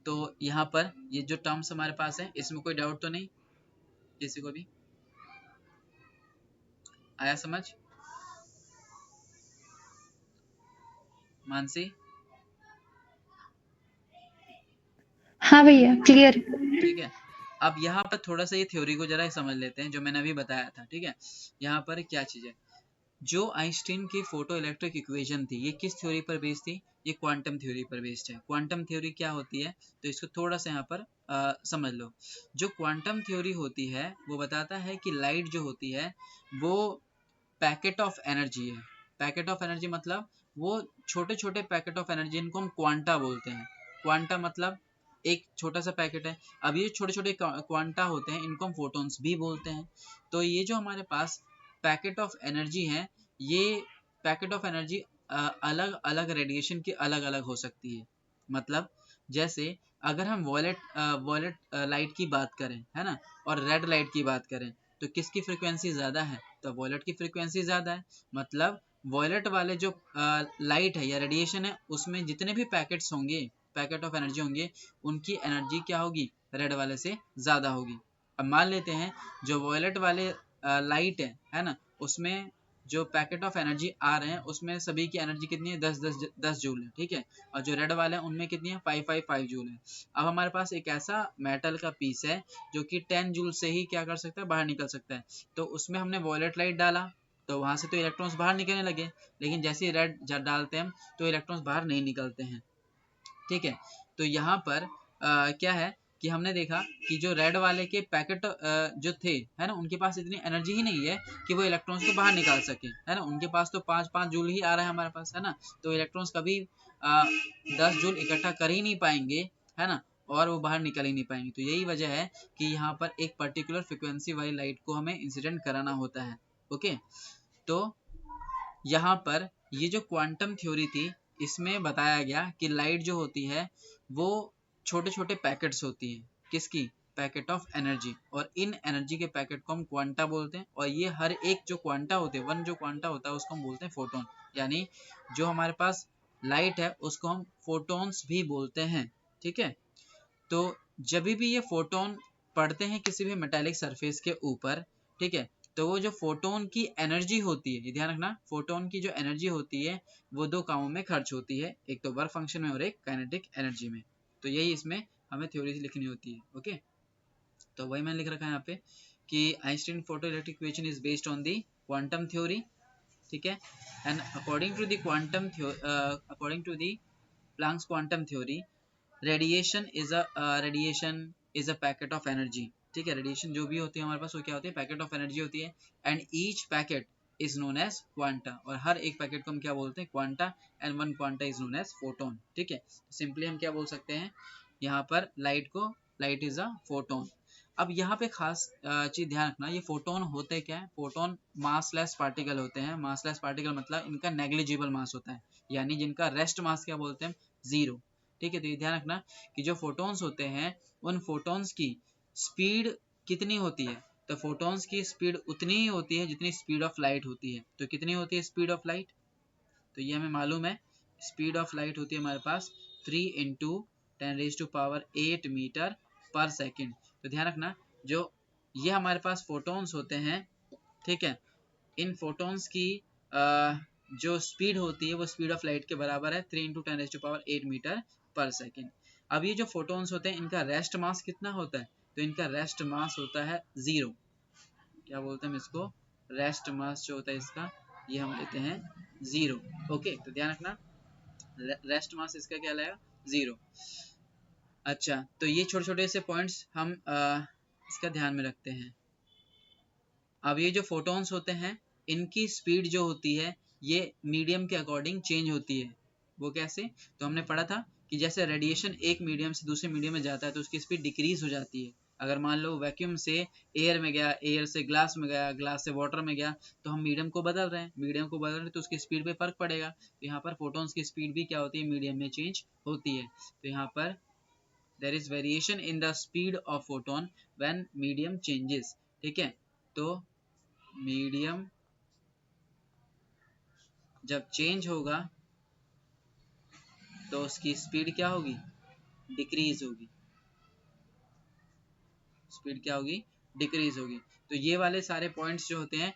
तो यहाँ पर ये जो टर्म्स हमारे पास है इसमें कोई डाउट तो नहीं किसी को भी, आया समझ, मानसी? हाँ भैया, क्लियर। ठीक है। अब यहाँ पर थोड़ा सा ये थ्योरी को जरा समझ लेते हैं जो मैंने अभी बताया था, ठीक है। यहाँ पर क्या चीज है, जो आइंस्टीन की फोटो इलेक्ट्रिक इक्वेशन थी ये किस थ्योरी पर बेस्ड थी, ये क्वांटम थ्योरी पर बेस्ड है। क्वांटम थ्योरी क्या होती है, तो इसको थोड़ा सा यहाँ पर समझ लो। जो क्वांटम थ्योरी होती है वो बताता है कि लाइट जो होती है वो पैकेट ऑफ एनर्जी है। पैकेट ऑफ एनर्जी मतलब वो छोटे छोटे पैकेट ऑफ एनर्जी, इनको हम क्वांटा बोलते हैं। क्वांटा मतलब एक छोटा सा पैकेट है। अब ये छोटे छोटे क्वांटा होते हैं, इनको हम फोटॉन्स भी बोलते हैं। तो ये जो हमारे पास पैकेट ऑफ एनर्जी है, ये पैकेट ऑफ एनर्जी अलग अलग रेडिएशन की अलग अलग हो सकती है। मतलब जैसे अगर हम वॉयलेट लाइट की बात करें, है ना, और रेड लाइट की बात करें, तो किसकी फ्रिक्वेंसी ज़्यादा है, तो वॉयलेट की फ्रिक्वेंसी ज़्यादा है। मतलब वॉयलेट वाले जो लाइट है या रेडिएशन है उसमें जितने भी पैकेट्स होंगे, पैकेट ऑफ एनर्जी होंगे, उनकी एनर्जी क्या होगी, रेड वाले से ज़्यादा होगी। अब मान लेते हैं जो वॉयलेट वाले लाइट है ना, उसमें जो पैकेट ऑफ एनर्जी आ रहे हैं उसमें सभी की एनर्जी कितनी है, 10 जूल है, ठीक है। और जो रेड वाले हैं उनमें कितनी है, 555 जूल है। अब हमारे पास एक ऐसा मेटल का पीस है जो कि 10 जूल से ही क्या कर सकता है, बाहर निकल सकता है। तो उसमें हमने वॉयलेट लाइट डाला तो वहां से तो इलेक्ट्रॉन्स बाहर निकलने लगे, लेकिन जैसे ही रेड डालते हैं हम तो इलेक्ट्रॉन्स बाहर नहीं निकलते हैं, ठीक है। तो यहाँ पर क्या है कि हमने देखा कि जो रेड वाले के पैकेट जो थे, है ना, उनके पास इतनी एनर्जी ही नहीं है कि वो इलेक्ट्रॉन्स को बाहर निकाल सके, है ना। उनके पास तो 5 जूल ही आ रहा है हमारे पास, है ना। तो इलेक्ट्रॉन्स कभी 10 जूल इकट्ठा कर ही नहीं पाएंगे, है ना, और वो बाहर निकल ही नहीं पाएंगे। तो यही वजह है कि यहाँ पर एक पर्टिकुलर फ्रिक्वेंसी वाली लाइट को हमें इंसिडेंट कराना होता है, ओके। तो यहाँ पर ये जो क्वांटम थ्योरी थी इसमें बताया गया कि लाइट जो होती है वो छोटे छोटे पैकेट्स होती है, किसकी, पैकेट ऑफ एनर्जी। और इन एनर्जी के पैकेट को हम क्वांटा बोलते हैं। और ये हर एक जो क्वांटा होते हैं, वन जो क्वांटा होता है उसको हम बोलते हैं फोटोन। यानी जो हमारे पास लाइट है उसको हम फोटोन्स भी बोलते हैं, ठीक है। तो जब भी ये फोटोन पड़ते हैं किसी भी मेटालिक सरफेस के ऊपर, ठीक है, तो वो जो फोटोन की एनर्जी होती है, ये ध्यान रखना, फोटोन की जो एनर्जी होती है वो दो कामों में खर्च होती है, एक तो वर्क फंक्शन में और एक काइनेटिक एनर्जी में। तो यही इसमें हमें थ्योरी लिखनी होती है, ओके। तो वही मैंने लिख रखा है यहाँ पे कि Einstein photo electric equation is based on the quantum theory, ठीक है। And according to the Planck's quantum theory, radiation is a packet of energy, ठीक है। रेडिएशन जो भी होती है हमारे पास वो क्या होती है, पैकेट ऑफ एनर्जी होती है। And each packet is known as quanta, और हर एक पैकेट को हम क्या बोलते हैं, quanta. And one quanta is known as photon, ठीक है। सिंपली हम क्या बोल सकते हैं यहाँ पर लाइट को, लाइट इज अ फोटोन। अब यहाँ पे खास चीज ध्यान रखना, ये फोटोन होते क्या है, फोटोन मासलेस पार्टिकल होते हैं। मासलेस पार्टिकल मतलब इनका नेग्लिजिबल मास होता है, यानी जिनका रेस्ट मास क्या बोलते हैं, जीरो, ठीक है। तो ये ध्यान रखना कि जो फोटोन्स होते हैं उन फोटोन्स की स्पीड कितनी होती है, तो फोटोन्स की स्पीड उतनी ही होती है जितनी स्पीड ऑफ लाइट होती है। तो कितनी होती है स्पीड ऑफ लाइट, तो ये हमें मालूम है, स्पीड ऑफ लाइट होती है हमारे पास 3 इंटू 10⁸ मीटर पर सेकेंड। तो ध्यान रखना जो ये हमारे पास फोटोन्स होते हैं, ठीक है, इन फोटोन्स की जो स्पीड होती है वो स्पीड ऑफ लाइट के बराबर है 3 इंटू 10⁸ मीटर पर सेकेंड। अब ये जो फोटोन्स होते हैं इनका रेस्ट मास कितना होता है, तो इनका रेस्ट मास होता है जीरो। क्या बोलते हैं हम इसको, रेस्ट मास जो होता है इसका, ये हम लेते हैं जीरो। ओके, तो ध्यान रखना रेस्ट मास इसका क्या लाएगा, जीरो। अच्छा, तो ये छोटे छोटे से पॉइंट्स हम इसका ध्यान में रखते हैं। अब ये जो फोटोन्स होते हैं इनकी स्पीड जो होती है ये मीडियम के अकॉर्डिंग चेंज होती है। वो कैसे, तो हमने पढ़ा था कि जैसे रेडिएशन एक मीडियम से दूसरे मीडियम में जाता है तो उसकी स्पीड डिक्रीज हो जाती है। अगर मान लो वैक्यूम से एयर में गया, एयर से ग्लास में गया, ग्लास से वाटर में गया, तो हम मीडियम को बदल रहे हैं, मीडियम को बदल रहे हैं तो उसकी स्पीड पे फर्क पड़ेगा। तो यहाँ पर फोटोन्स की स्पीड भी क्या होती है, मीडियम में चेंज होती है। तो यहाँ पर there is variation in the speed of photon when medium changes, ठीक है। तो मीडियम जब चेंज होगा तो उसकी स्पीड क्या होगी, डिक्रीज होगी, स्पीड क्या होगी, डिक्रीज होगी। तो ये वाले सारे पॉइंट्स जो होते हैं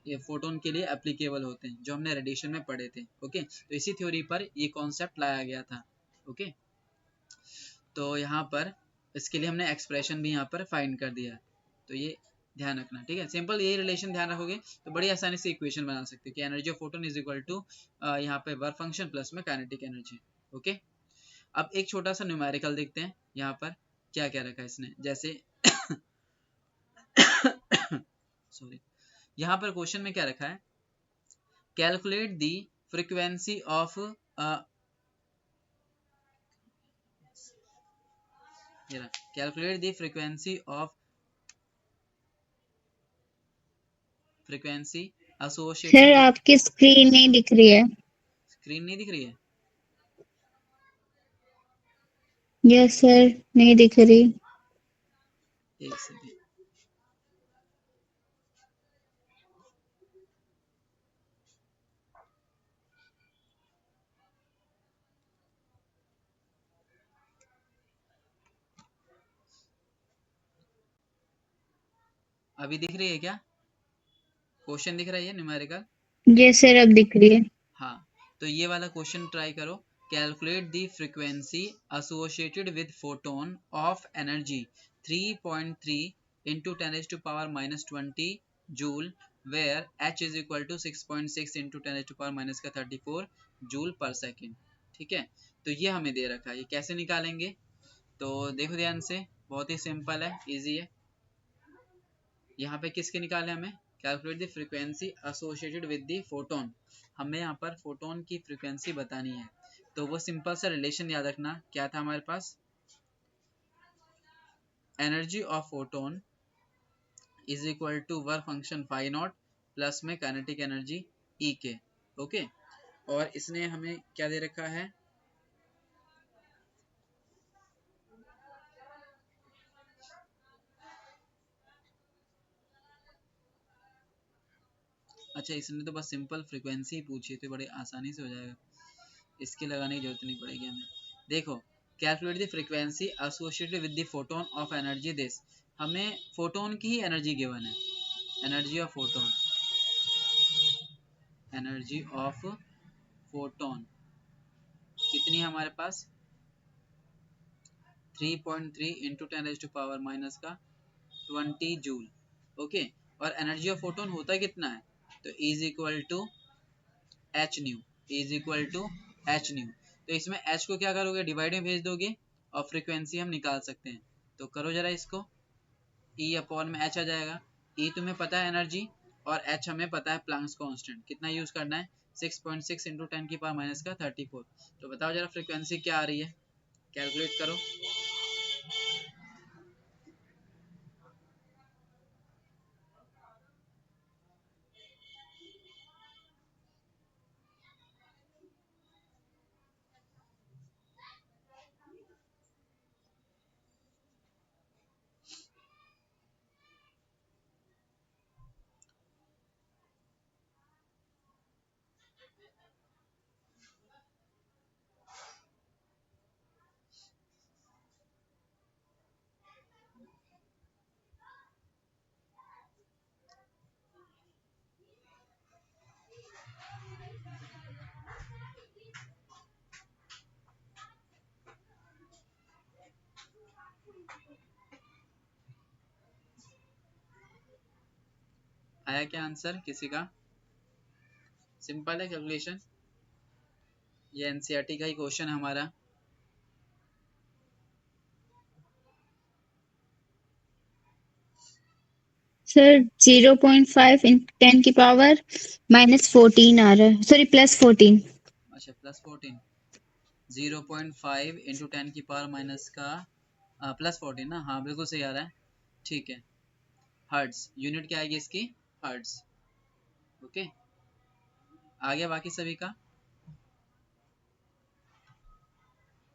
ये फोटोन के लिए एप्लीकेबल होते हैं जो हमने रेडिएशन में पढ़े थे। ओके, तो इसी थ्योरी पर ये कॉन्सेप्ट लाया गया था। ओके, तो यहाँ पर इसके लिए हमने एक्सप्रेशन भी यहाँ पर फाइंड कर दिया। तो ये ध्यान रखना, ठीक है। सिंपल यही रिलेशन ध्यान रखोगे तो बड़ी आसानी से इक्वेशन बना सकते हो कि energy of photon is equal to यहाँ पे वर्क फंक्शन प्लस में काइनेटिक एनर्जी। ओके, अब एक छोटा सा न्यूमेरिकल देखते हैं यहाँ पर क्या क्या रखा है इसने। जैसे सॉरी, यहाँ पर क्वेश्चन में क्या रखा है, calculate the frequency of calculate the frequency sir associated. आपकी स्क्रीन नहीं दिख रही है। स्क्रीन नहीं दिख रही है, यस सर, नहीं दिख रही। एक सेकेंड। अभी दिख रही है क्या, क्वेश्चन दिख रहा है न्यूमेरिकल? यस सर, अब दिख रही है। हाँ, तो ये वाला क्वेश्चन ट्राई करो। Calculate the frequency associated with photon of energy 3.3 into 10⁻⁻20 joule where h is equal to 6.6 into 10⁻⁻34 joule per second, ठीक है। तो ये हमें दे रखा है, ये कैसे निकालेंगे, तो देखो ध्यान से, बहुत ही सिंपल है, इजी है। यहाँ पे किसके निकाले हमें, calculate the frequency associated with the photon, हमें यहाँ पर फोटोन की फ्रीक्वेंसी बतानी है। तो वो सिंपल सा रिलेशन याद रखना, क्या था हमारे पास, energy of photon is equal to work function phi not plus में kinetic energy E K. Okay, और इसने हमें क्या दे रखा है, अच्छा इसने तो बस सिंपल फ्रीक्वेंसी ही पूछी तो बड़े आसानी से हो जाएगा, इसके लगाने की जरूरत नहीं पड़ेगी हमें। देखो, calculate the frequency associated with the photon of energy this, हमें फोटोन की ही एनर्जी गिवन है, energy of photon, energy of photon कितनी है हमारे पास, 3.3 इंटू 10⁻⁻20 जूल। ओके, और एनर्जी ऑफ फोटोन होता कितना है, तो is equal to H nu, is equal to H nu. तो इसमें h को क्या करोगे, डिवाइड में भेज दोगे और फ्रीक्वेंसी हम निकाल सकते हैं। तो करो जरा इसको, E अपॉन में h आ जाएगा। E तुम्हें पता है एनर्जी और h हमें पता है प्लैंक्स कांस्टेंट। कितना यूज करना है, 6.6 इंटू 10 की पावर माइनस का 34। तो बताओ जरा फ्रीक्वेंसी क्या आ रही है, कैलकुलेट करो। आया क्या आंसर किसी का? सिंपल है कैलकुलेशन, ये एनसीईआरटी का ही क्वेश्चन है हमारा। सर 0.5 इन 10 की पावर -14 आ रहा है, सॉरी +14। अच्छा +14, 0.5 इंटू 10 की पावर माइनस का +14 ना, हाँ बिल्कुल सही आ रहा है। ठीक है, हर्ट्स यूनिट क्या आएगी इसकी, हर्ट्स। ओके, आ गया बाकी सभी का।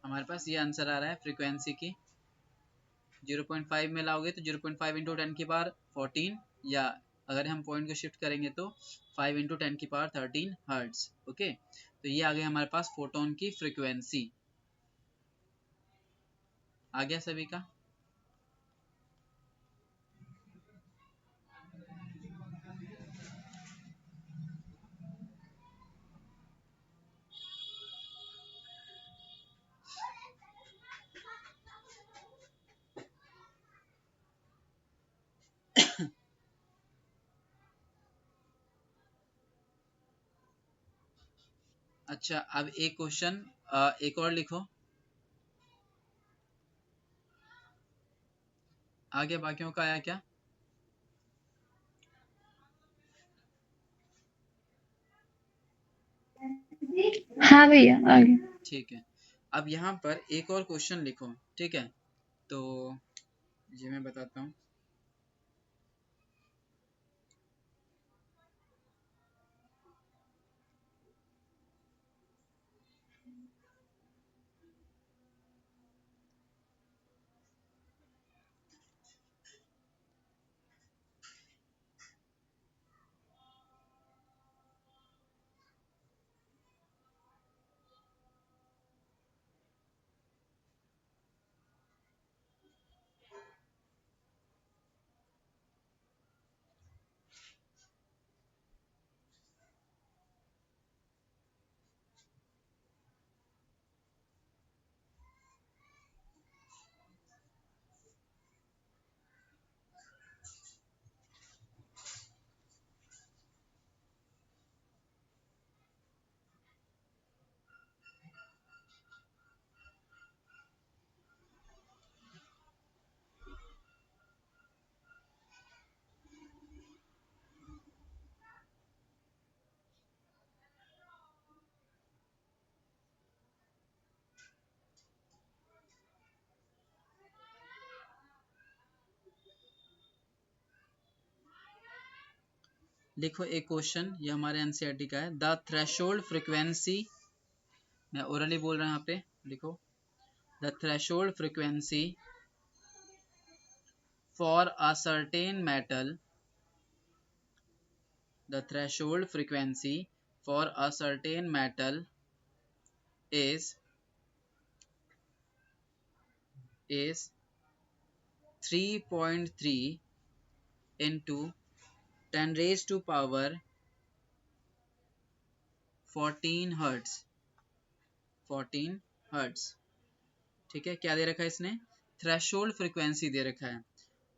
हमारे पास ये आंसर आ रहा है फ्रीक्वेंसी की। 0.5 में लाओगे तो 0.5 इंटू 10 की पावर 14, या अगर हम पॉइंट को शिफ्ट करेंगे तो 5 इंटू 10 की पावर 13 हर्ट्स। ओके, तो ये आ गया हमारे पास फोटोन की फ्रीक्वेंसी। आ गया सभी का। अच्छा, अब एक क्वेश्चन एक और लिखो। आगे बाकियों का आया क्या? हाँ भैया आगे। ठीक है, अब यहाँ पर एक और क्वेश्चन लिखो। ठीक है, तो ये मैं बताता हूँ। लिखो एक क्वेश्चन, ये हमारे एनसीईआरटी का है। द थ्रेशोल्ड फ्रीक्वेंसी, मैं ओरली बोल रहा हूँ यहाँ पे, लिखो। The threshold frequency for a certain metal, the threshold frequency for a certain metal is 3.3 into 10 raised to power 14 hertz। 14 hertz। ठीक है, क्या दे रखा है इसने, थ्रेशोल्ड फ्रीक्वेंसी दे रखा है।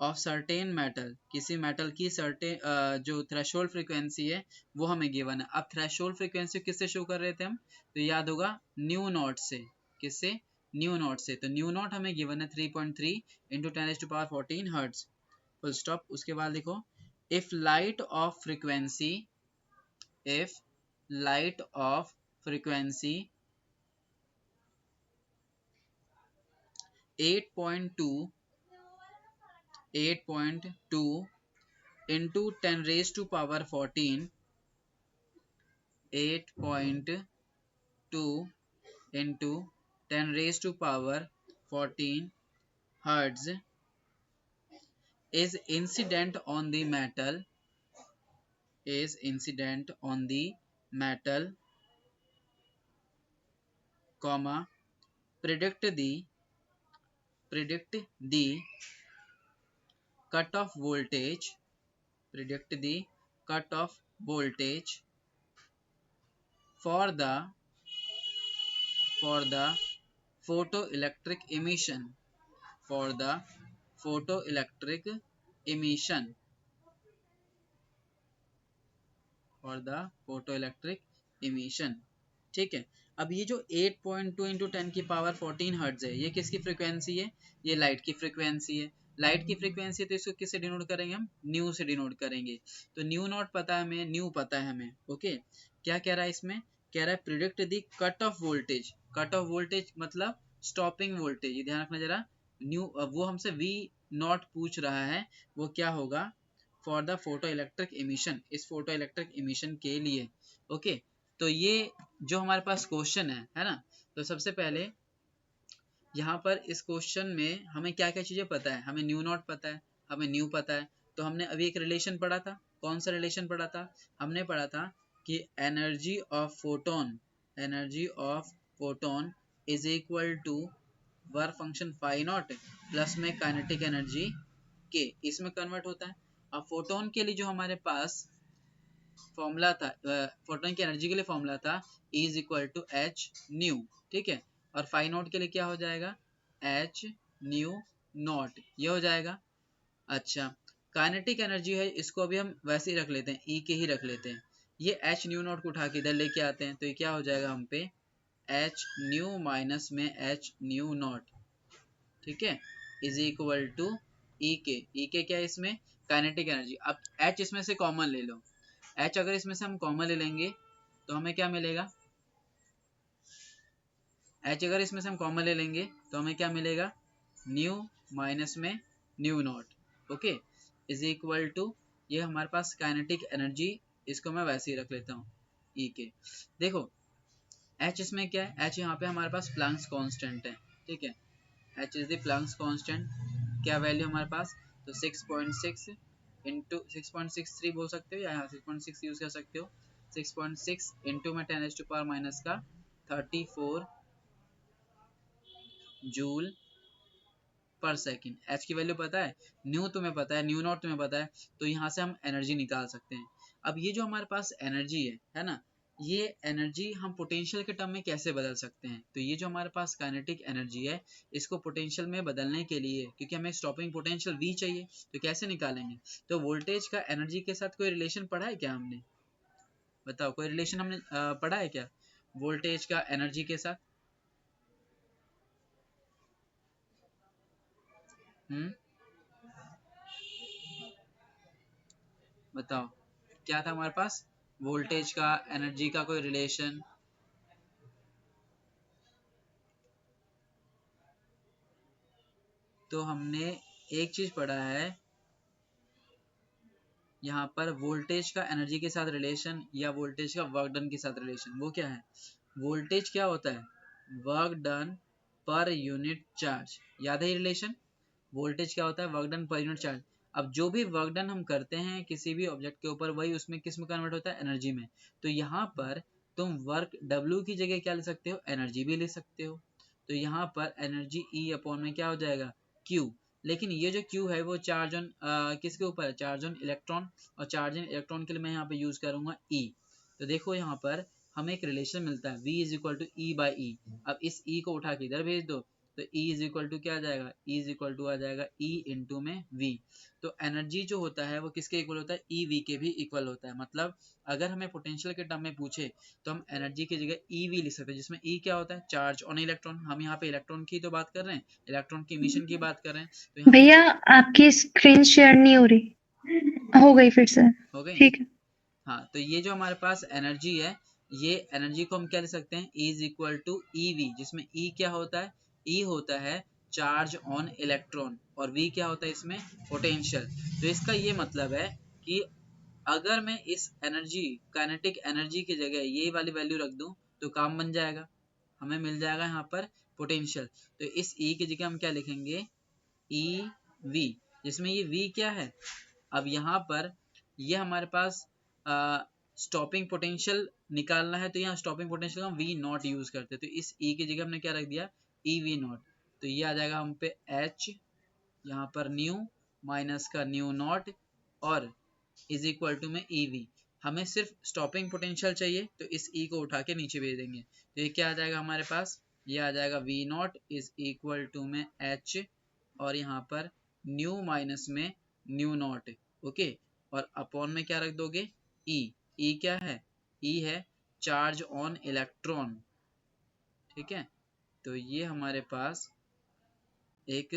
ऑफ सर्टेन मेटल, किसी मेटल की सर्टेन जो थ्रेशोल्ड फ्रीक्वेंसी है वो हमें गिवन है। अब थ्रेशोल्ड फ्रीक्वेंसी किससे शो कर रहे थे हम, तो याद होगा न्यू नॉट से। किससे, न्यू नॉट से। तो न्यू नॉट हमें गिवन है 3.3 इंटू 10⁻14 हर्ट्ज, फुल स्टॉप। उसके बाद लिखो if light of frequency, if light of frequency 8.2 into 10 raised to power 14, 8.2 into 10 raised to power 14 hertz is incident on the metal, is incident on the metal, comma, predict the cutoff voltage, predict the cutoff voltage for the photoelectric emission, for the photoelectric emission, for the photoelectric emission। ठीक है। अब ये जो 8.2 into 10 की power 14 hertz है, ये किसकी frequency है, ये लाइट की फ्रीक्वेंसी है। लाइट की फ्रीक्वेंसी है तो इसको किससे डिनोट करेंगे हम, न्यू से डिनोट करेंगे। तो न्यू नॉट पता है हमें, न्यू पता है हमें। ओके, क्या कह रहा है इसमें, कह रहा है predict the cut off voltage. Cut off voltage मतलब स्टॉपिंग वोल्टेज, ध्यान रखना जरा। न्यू वो हमसे वी नॉट पूछ रहा है, वो क्या होगा, for the photo electric emission, इस फोटो इलेक्ट्रिक इमिशन के लिए। ओके, तो ये जो हमारे पास क्वेश्चन है ना। तो सबसे पहले यहाँ पर इस क्वेश्चन में हमें क्या क्या चीजें पता है, हमें न्यू नॉट पता है, हमें न्यू पता है। तो हमने अभी एक रिलेशन पढ़ा था, कौन सा रिलेशन पढ़ा था, हमने पढ़ा था कि energy of photon, energy of photon is equal to work function phi not plus में काइनेटिक एनर्जी के, इसमें कन्वर्ट होता है। अब फोटोन के लिए जो हमारे पास फॉर्मूला था, फोटोन की एनर्जी के लिए फॉर्मूला था E is equal to H nu, ठीक है। और फाई नॉट के लिए क्या हो जाएगा, एच न्यू नॉट, ये हो जाएगा। अच्छा, काइनेटिक एनर्जी है, इसको अभी हम वैसे ही रख लेते हैं, E के ही रख लेते हैं। ये एच न्यू नॉट को उठा के इधर लेके आते हैं, तो ये क्या हो जाएगा हम पे, एच न्यू माइनस में एच न्यू नॉट, ठीक है, इज इक्वल टू ई के। ई के क्या है इसमें, काइनेटिक एनर्जी। अब एच इसमें से कॉमन ले लो, एच अगर इसमें से हम कॉमन ले लेंगे तो हमें क्या मिलेगा, एच अगर इसमें से हम कॉमन ले लेंगे तो हमें क्या मिलेगा, न्यू माइनस में nu naught, okay, is equal to, ये हमारे पास काइनेटिक एनर्जी, इसको मैं वैसे ही रख लेता हूँ ई के। देखो एच इसमें क्या है, एच यहाँ पे हमारे पास प्लैंक्स कांस्टेंट है, ठीक है, H is the Planck's constant. क्या वैल्यू हमारे पास, तो 6.6 इंटू 6.63 बोल सकते हो, या यहाँ 6.6 यूज कर सकते हो। 6.6 इंटू में 10⁻⁻ माइनस का 34 जूल पर सेकेंड। एच की वैल्यू पता है, न्यू तुम्हें पता है, न्यू नॉट तुम्हें पता है, तो यहाँ से हम एनर्जी निकाल सकते हैं। अब ये जो हमारे पास एनर्जी है ना, ये एनर्जी हम पोटेंशियल के टर्म में कैसे बदल सकते हैं, तो ये जो हमारे पास काइनेटिक एनर्जी है, इसको पोटेंशियल में बदलने के लिए, क्योंकि हमें स्टॉपिंग पोटेंशियल V चाहिए, तो कैसे निकालेंगे, तो वोल्टेज का एनर्जी के साथ कोई रिलेशन पढ़ा है क्या हमने, बताओ, कोई रिलेशन हमने पढ़ा है क्या वोल्टेज का एनर्जी के साथ, बताओ, क्या था हमारे पास, वोल्टेज का एनर्जी का कोई रिलेशन, तो हमने एक चीज पढ़ा है यहाँ पर, वोल्टेज का एनर्जी के साथ रिलेशन या वोल्टेज का वर्क डन के साथ रिलेशन। वो क्या है, वोल्टेज क्या होता है, work done per unit charge, याद है ये रिलेशन, वोल्टेज क्या होता है, work done per unit charge. अब जो भी वर्क डन हम करते हैं किसी भी ऑब्जेक्ट के ऊपर, वही उसमें किस में कन्वर्ट होता है, एनर्जी में। तो यहाँ पर तुम वर्क W की जगह क्या ले सकते हो, एनर्जी भी ले सकते हो। तो यहाँ पर एनर्जी E अपॉन में क्या हो जाएगा, Q। लेकिन ये जो Q है वो चार्ज ऑन किसके ऊपर है, चार्ज ऑन इलेक्ट्रॉन, और चार्ज ऑन इलेक्ट्रॉन के लिए मैं यहाँ पे यूज करूंगा E। तो देखो यहाँ पर हमें एक रिलेशन मिलता है, V is equal to E by E. अब इस E को उठा के इधर भेज दो, तो E इज इक्वल टू क्या आ जाएगा, E इज इक्वल टू आ जाएगा E इंटू में V। तो एनर्जी जो होता है वो किसके इक्वल होता है, ई वी के भी इक्वल होता है। मतलब अगर हमें पोटेंशियल के टर्म में पूछे तो हम एनर्जी की जगह ई वी लिख सकते हैं, जिसमें ई क्या होता है, चार्ज ऑन इलेक्ट्रॉन। हम यहाँ पे इलेक्ट्रॉन की तो बात कर रहे हैं, इलेक्ट्रॉन की इमिशन की बात कर रहे हैं, तो यहाँ भैया आपकी स्क्रीन शेयर नहीं हो रही, हो गई फिर से, हो गई। ठीक है। हाँ, तो ये जो हमारे पास एनर्जी है, ये एनर्जी को हम क्या लिख सकते हैं, E is equal to e V, जिसमें E क्या होता है, E होता है चार्ज ऑन इलेक्ट्रॉन, और V क्या होता है इसमें, पोटेंशियल। तो इसका ये मतलब है कि अगर मैं इस एनर्जी, काइनेटिक एनर्जी की जगह ये वाली वैल्यू रख दूं तो काम बन जाएगा, हमें मिल जाएगा यहाँ पर पोटेंशियल। तो इस E की जगह हम क्या लिखेंगे, ई वी, जिसमें ये V क्या है, अब यहाँ पर ये हमारे पास स्टॉपिंग पोटेंशियल निकालना है, तो यहाँ स्टॉपिंग पोटेंशियल हम वी नॉट यूज करते हैं, तो इस ई की जगह हमने क्या रख दिया, ई वी नॉट। तो ये आ जाएगा हम पे एच, यहाँ पर न्यू माइनस का न्यू नॉट, और इज इक्वल टू में ई वी। हमें सिर्फ स्टॉपिंग पोटेंशियल चाहिए, तो इस ई को उठा के नीचे भेज देंगे, तो ये क्या आ जाएगा हमारे पास, ये आ जाएगा V naught is equal to में एच, और यहाँ पर न्यू माइनस में न्यू नॉट, ओके, और अपॉन में क्या रख दोगे, ई। ई क्या है, ई है चार्ज ऑन इलेक्ट्रॉन, ठीक है। तो ये हमारे पास एक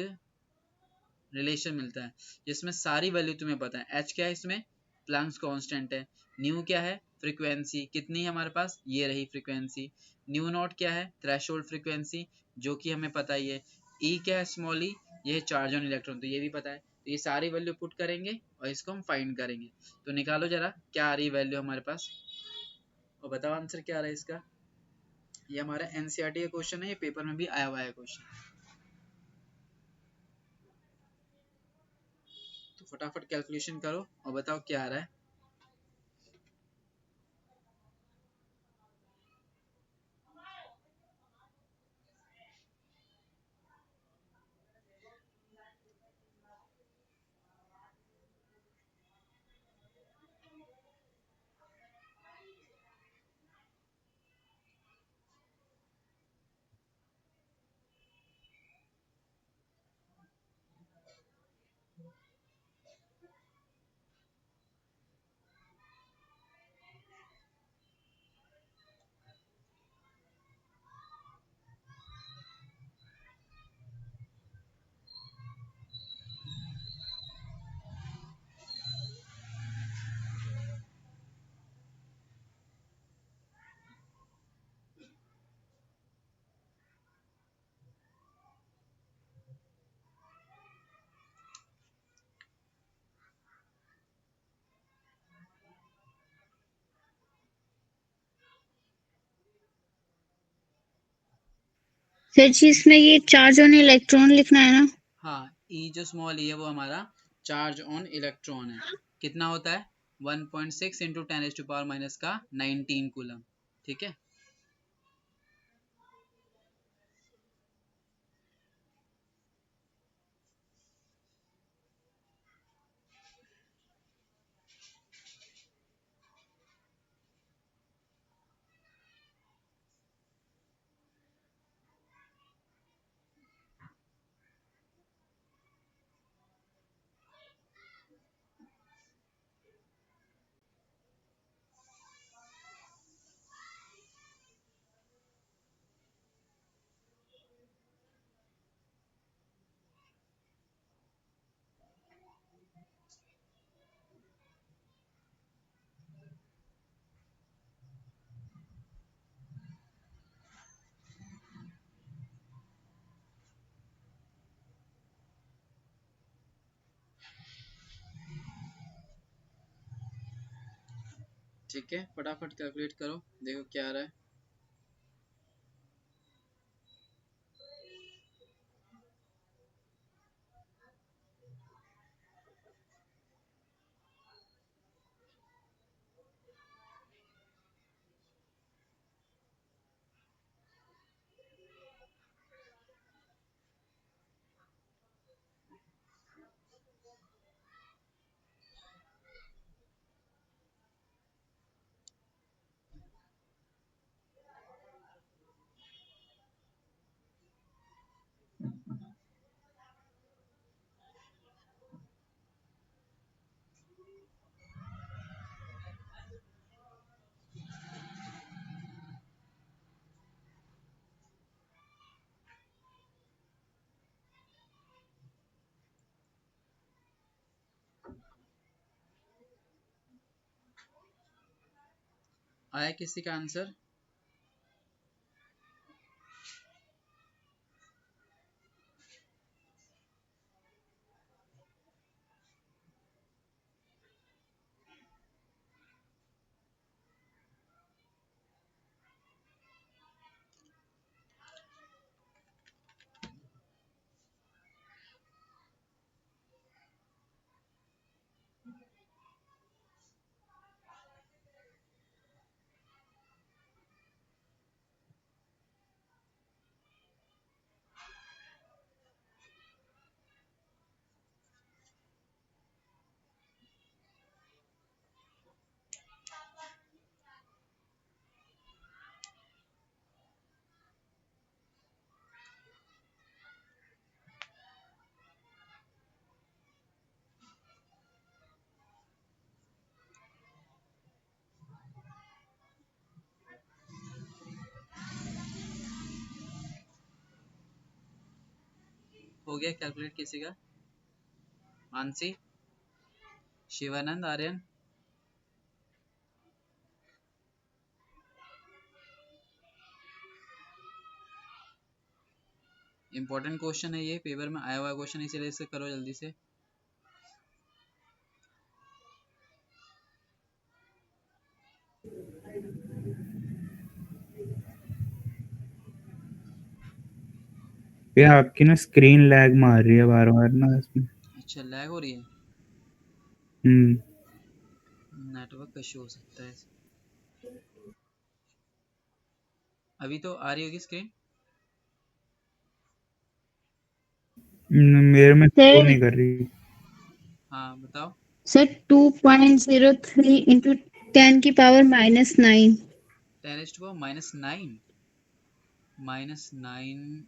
रिलेशन मिलता है जिसमें सारी वैल्यू तुम्हें पता है। एच क्या है इसमें, प्लैंक्स कांस्टेंट है। न्यू क्या है, फ्रीक्वेंसी कितनी है हमारे पास, ये रही फ्रीक्वेंसी। न्यू नॉट क्या है, थ्रेशोल्ड फ्रीक्वेंसी, जो कि हमें पता ही है। ई क्या है, स्मॉल ई, ये है चार्ज ऑन इलेक्ट्रॉन, तो ये भी पता है। तो ये सारी वैल्यू पुट करेंगे और इसको हम फाइंड करेंगे। तो निकालो जरा क्या आ रही वैल्यू हमारे पास, और बताओ आंसर क्या आ रहा है इसका। ये हमारा एनसीईआरटी का क्वेश्चन है, ये पेपर में भी आया हुआ है क्वेश्चन। तो फटाफट कैलकुलेशन करो और बताओ क्या आ रहा है। सर जी इसमें ये चार्ज ऑन इलेक्ट्रॉन लिखना है ना? हाँ, ई जो स्मॉल ई है वो हमारा चार्ज ऑन इलेक्ट्रॉन है। कितना होता है, 1.6 इंटू 10⁻⁻ का 19 कूलम, ठीक है। ठीक है, फटाफट कैलकुलेट करो, देखो क्या आ रहा है। आया किसी का आंसर? हो गया कैलकुलेट किसी का? मानसी, शिवानंद, आर्यन? इंपॉर्टेंट क्वेश्चन है ये, पेपर में आया हुआ क्वेश्चन, इसीलिए इसे करो जल्दी से। ये आपकी ना स्क्रीन लैग मार रही है बार बार ना इसमें। अच्छा, लैग हो रही है, हम्म। नेटवर्क इशू हो सकता है। अभी तो आ रही होगी स्क्रीन? मेरे में शो सर नहीं कर रही। हाँ बताओ। सर 2.03 इंटू 10⁻⁹ 10⁻⁹ -9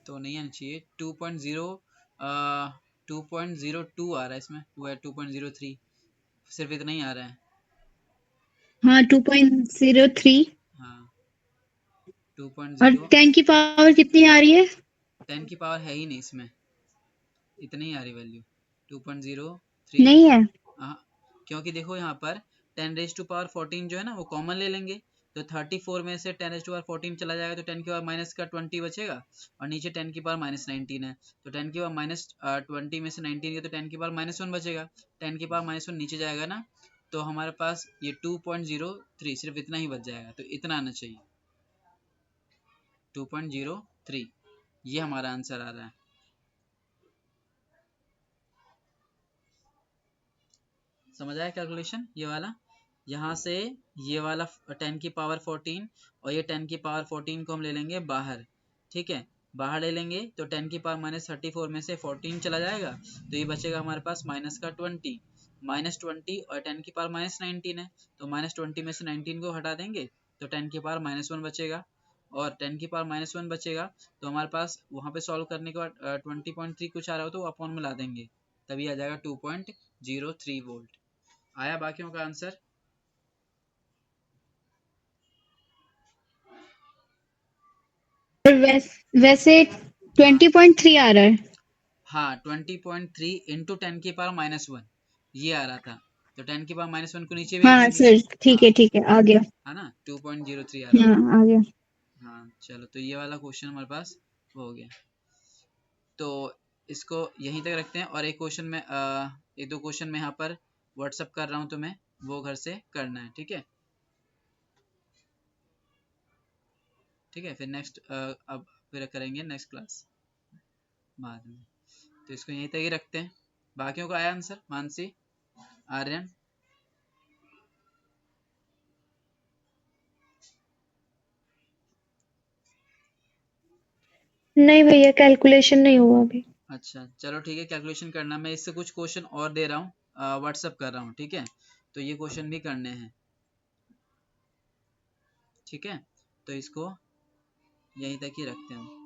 तो नहीं आना चाहिए। 2.02 आ रहा है इसमें, 2.03, सिर्फ इतना ही आ रहा है। हाँ 2.03। हाँ और 2.0। 10 कितनी आ रही है? 10 की पावर है ही नहीं इसमें, इतनी ही आ रही वैल्यू, 2.03। नहीं है। हाँ, क्योंकि देखो यहाँ पर 10⁻14 जो है ना वो कॉमन ले लेंगे, तो 34 में से 10⁻14 चला जाएगा तो 10 की पावर माइनस का 20 बचेगा, और नीचे 10 की पावर -19 है, तो 10 की पावर -20 में से 19 है तो 10 की पावर -1 बचेगा। 10 की पावर -1 नीचे जाएगा ना, तो हमारे पास ये 2.03 सिर्फ इतना ही बच जाएगा, तो इतना आना चाहिए 2.03। ये हमारा आंसर आ रहा है। समझ आया कैलकुलेशन ये वाला? यहाँ से ये वाला 10 की पावर 14 और ये 10 की पावर 14 को हम ले लेंगे बाहर, ठीक है, बाहर ले लेंगे तो 10 की पावर -34 में से 14 चला जाएगा, तो ये बचेगा हमारे पास माइनस का 20, -20, और 10 की पावर -19 है, तो -20 में से 19 को हटा देंगे तो 10 की पावर -1 बचेगा, और 10 की पावर -1 बचेगा तो हमारे पास वहाँ पे सॉल्व करने के बाद 20.3 कुछ आ रहा हो तो अपॉन में ला देंगे, तभी आ जाएगा 2.03 वोल्ट। आया बाकियों का आंसर? और वैसे हाँ 20.3 आ रहा है। हाँ 20.3 इंटू 10 की पावर -1 ये आ रहा था, तो 10 की पावर -1 को नीचे भेज हाँ देंगे। सर हाँ ठीक है आ गया। है ना, 2.03 आ रहा हाँ था। आ गया। हाँ चलो, तो ये वाला क्वेश्चन हमारे पास हो गया, तो इसको यहीं तक रखते हैं, और एक क्वेश्चन में एक दो क्वेश्चन में यहाँ पर व्हाट्सअप कर रहा हूँ तुम्हें, वो घर से करना है, ठीक है? ठीक है, फिर नेक्स्ट अब फिर करेंगे नेक्स्ट क्लास बाद में, तो इसको यहीं तक ही रखते हैं। बाकियों का आया आंसर? मानसी, आर्यन? नहीं भैया, कैलकुलेशन नहीं हुआ अभी। अच्छा चलो ठीक है, कैलकुलेशन करना, मैं इससे कुछ क्वेश्चन और दे रहा हूँ, व्हाट्सअप कर रहा हूँ, ठीक है? तो ये क्वेश्चन भी करने हैं, ठीक है? तो इसको यहीं तक ही रखते हैं।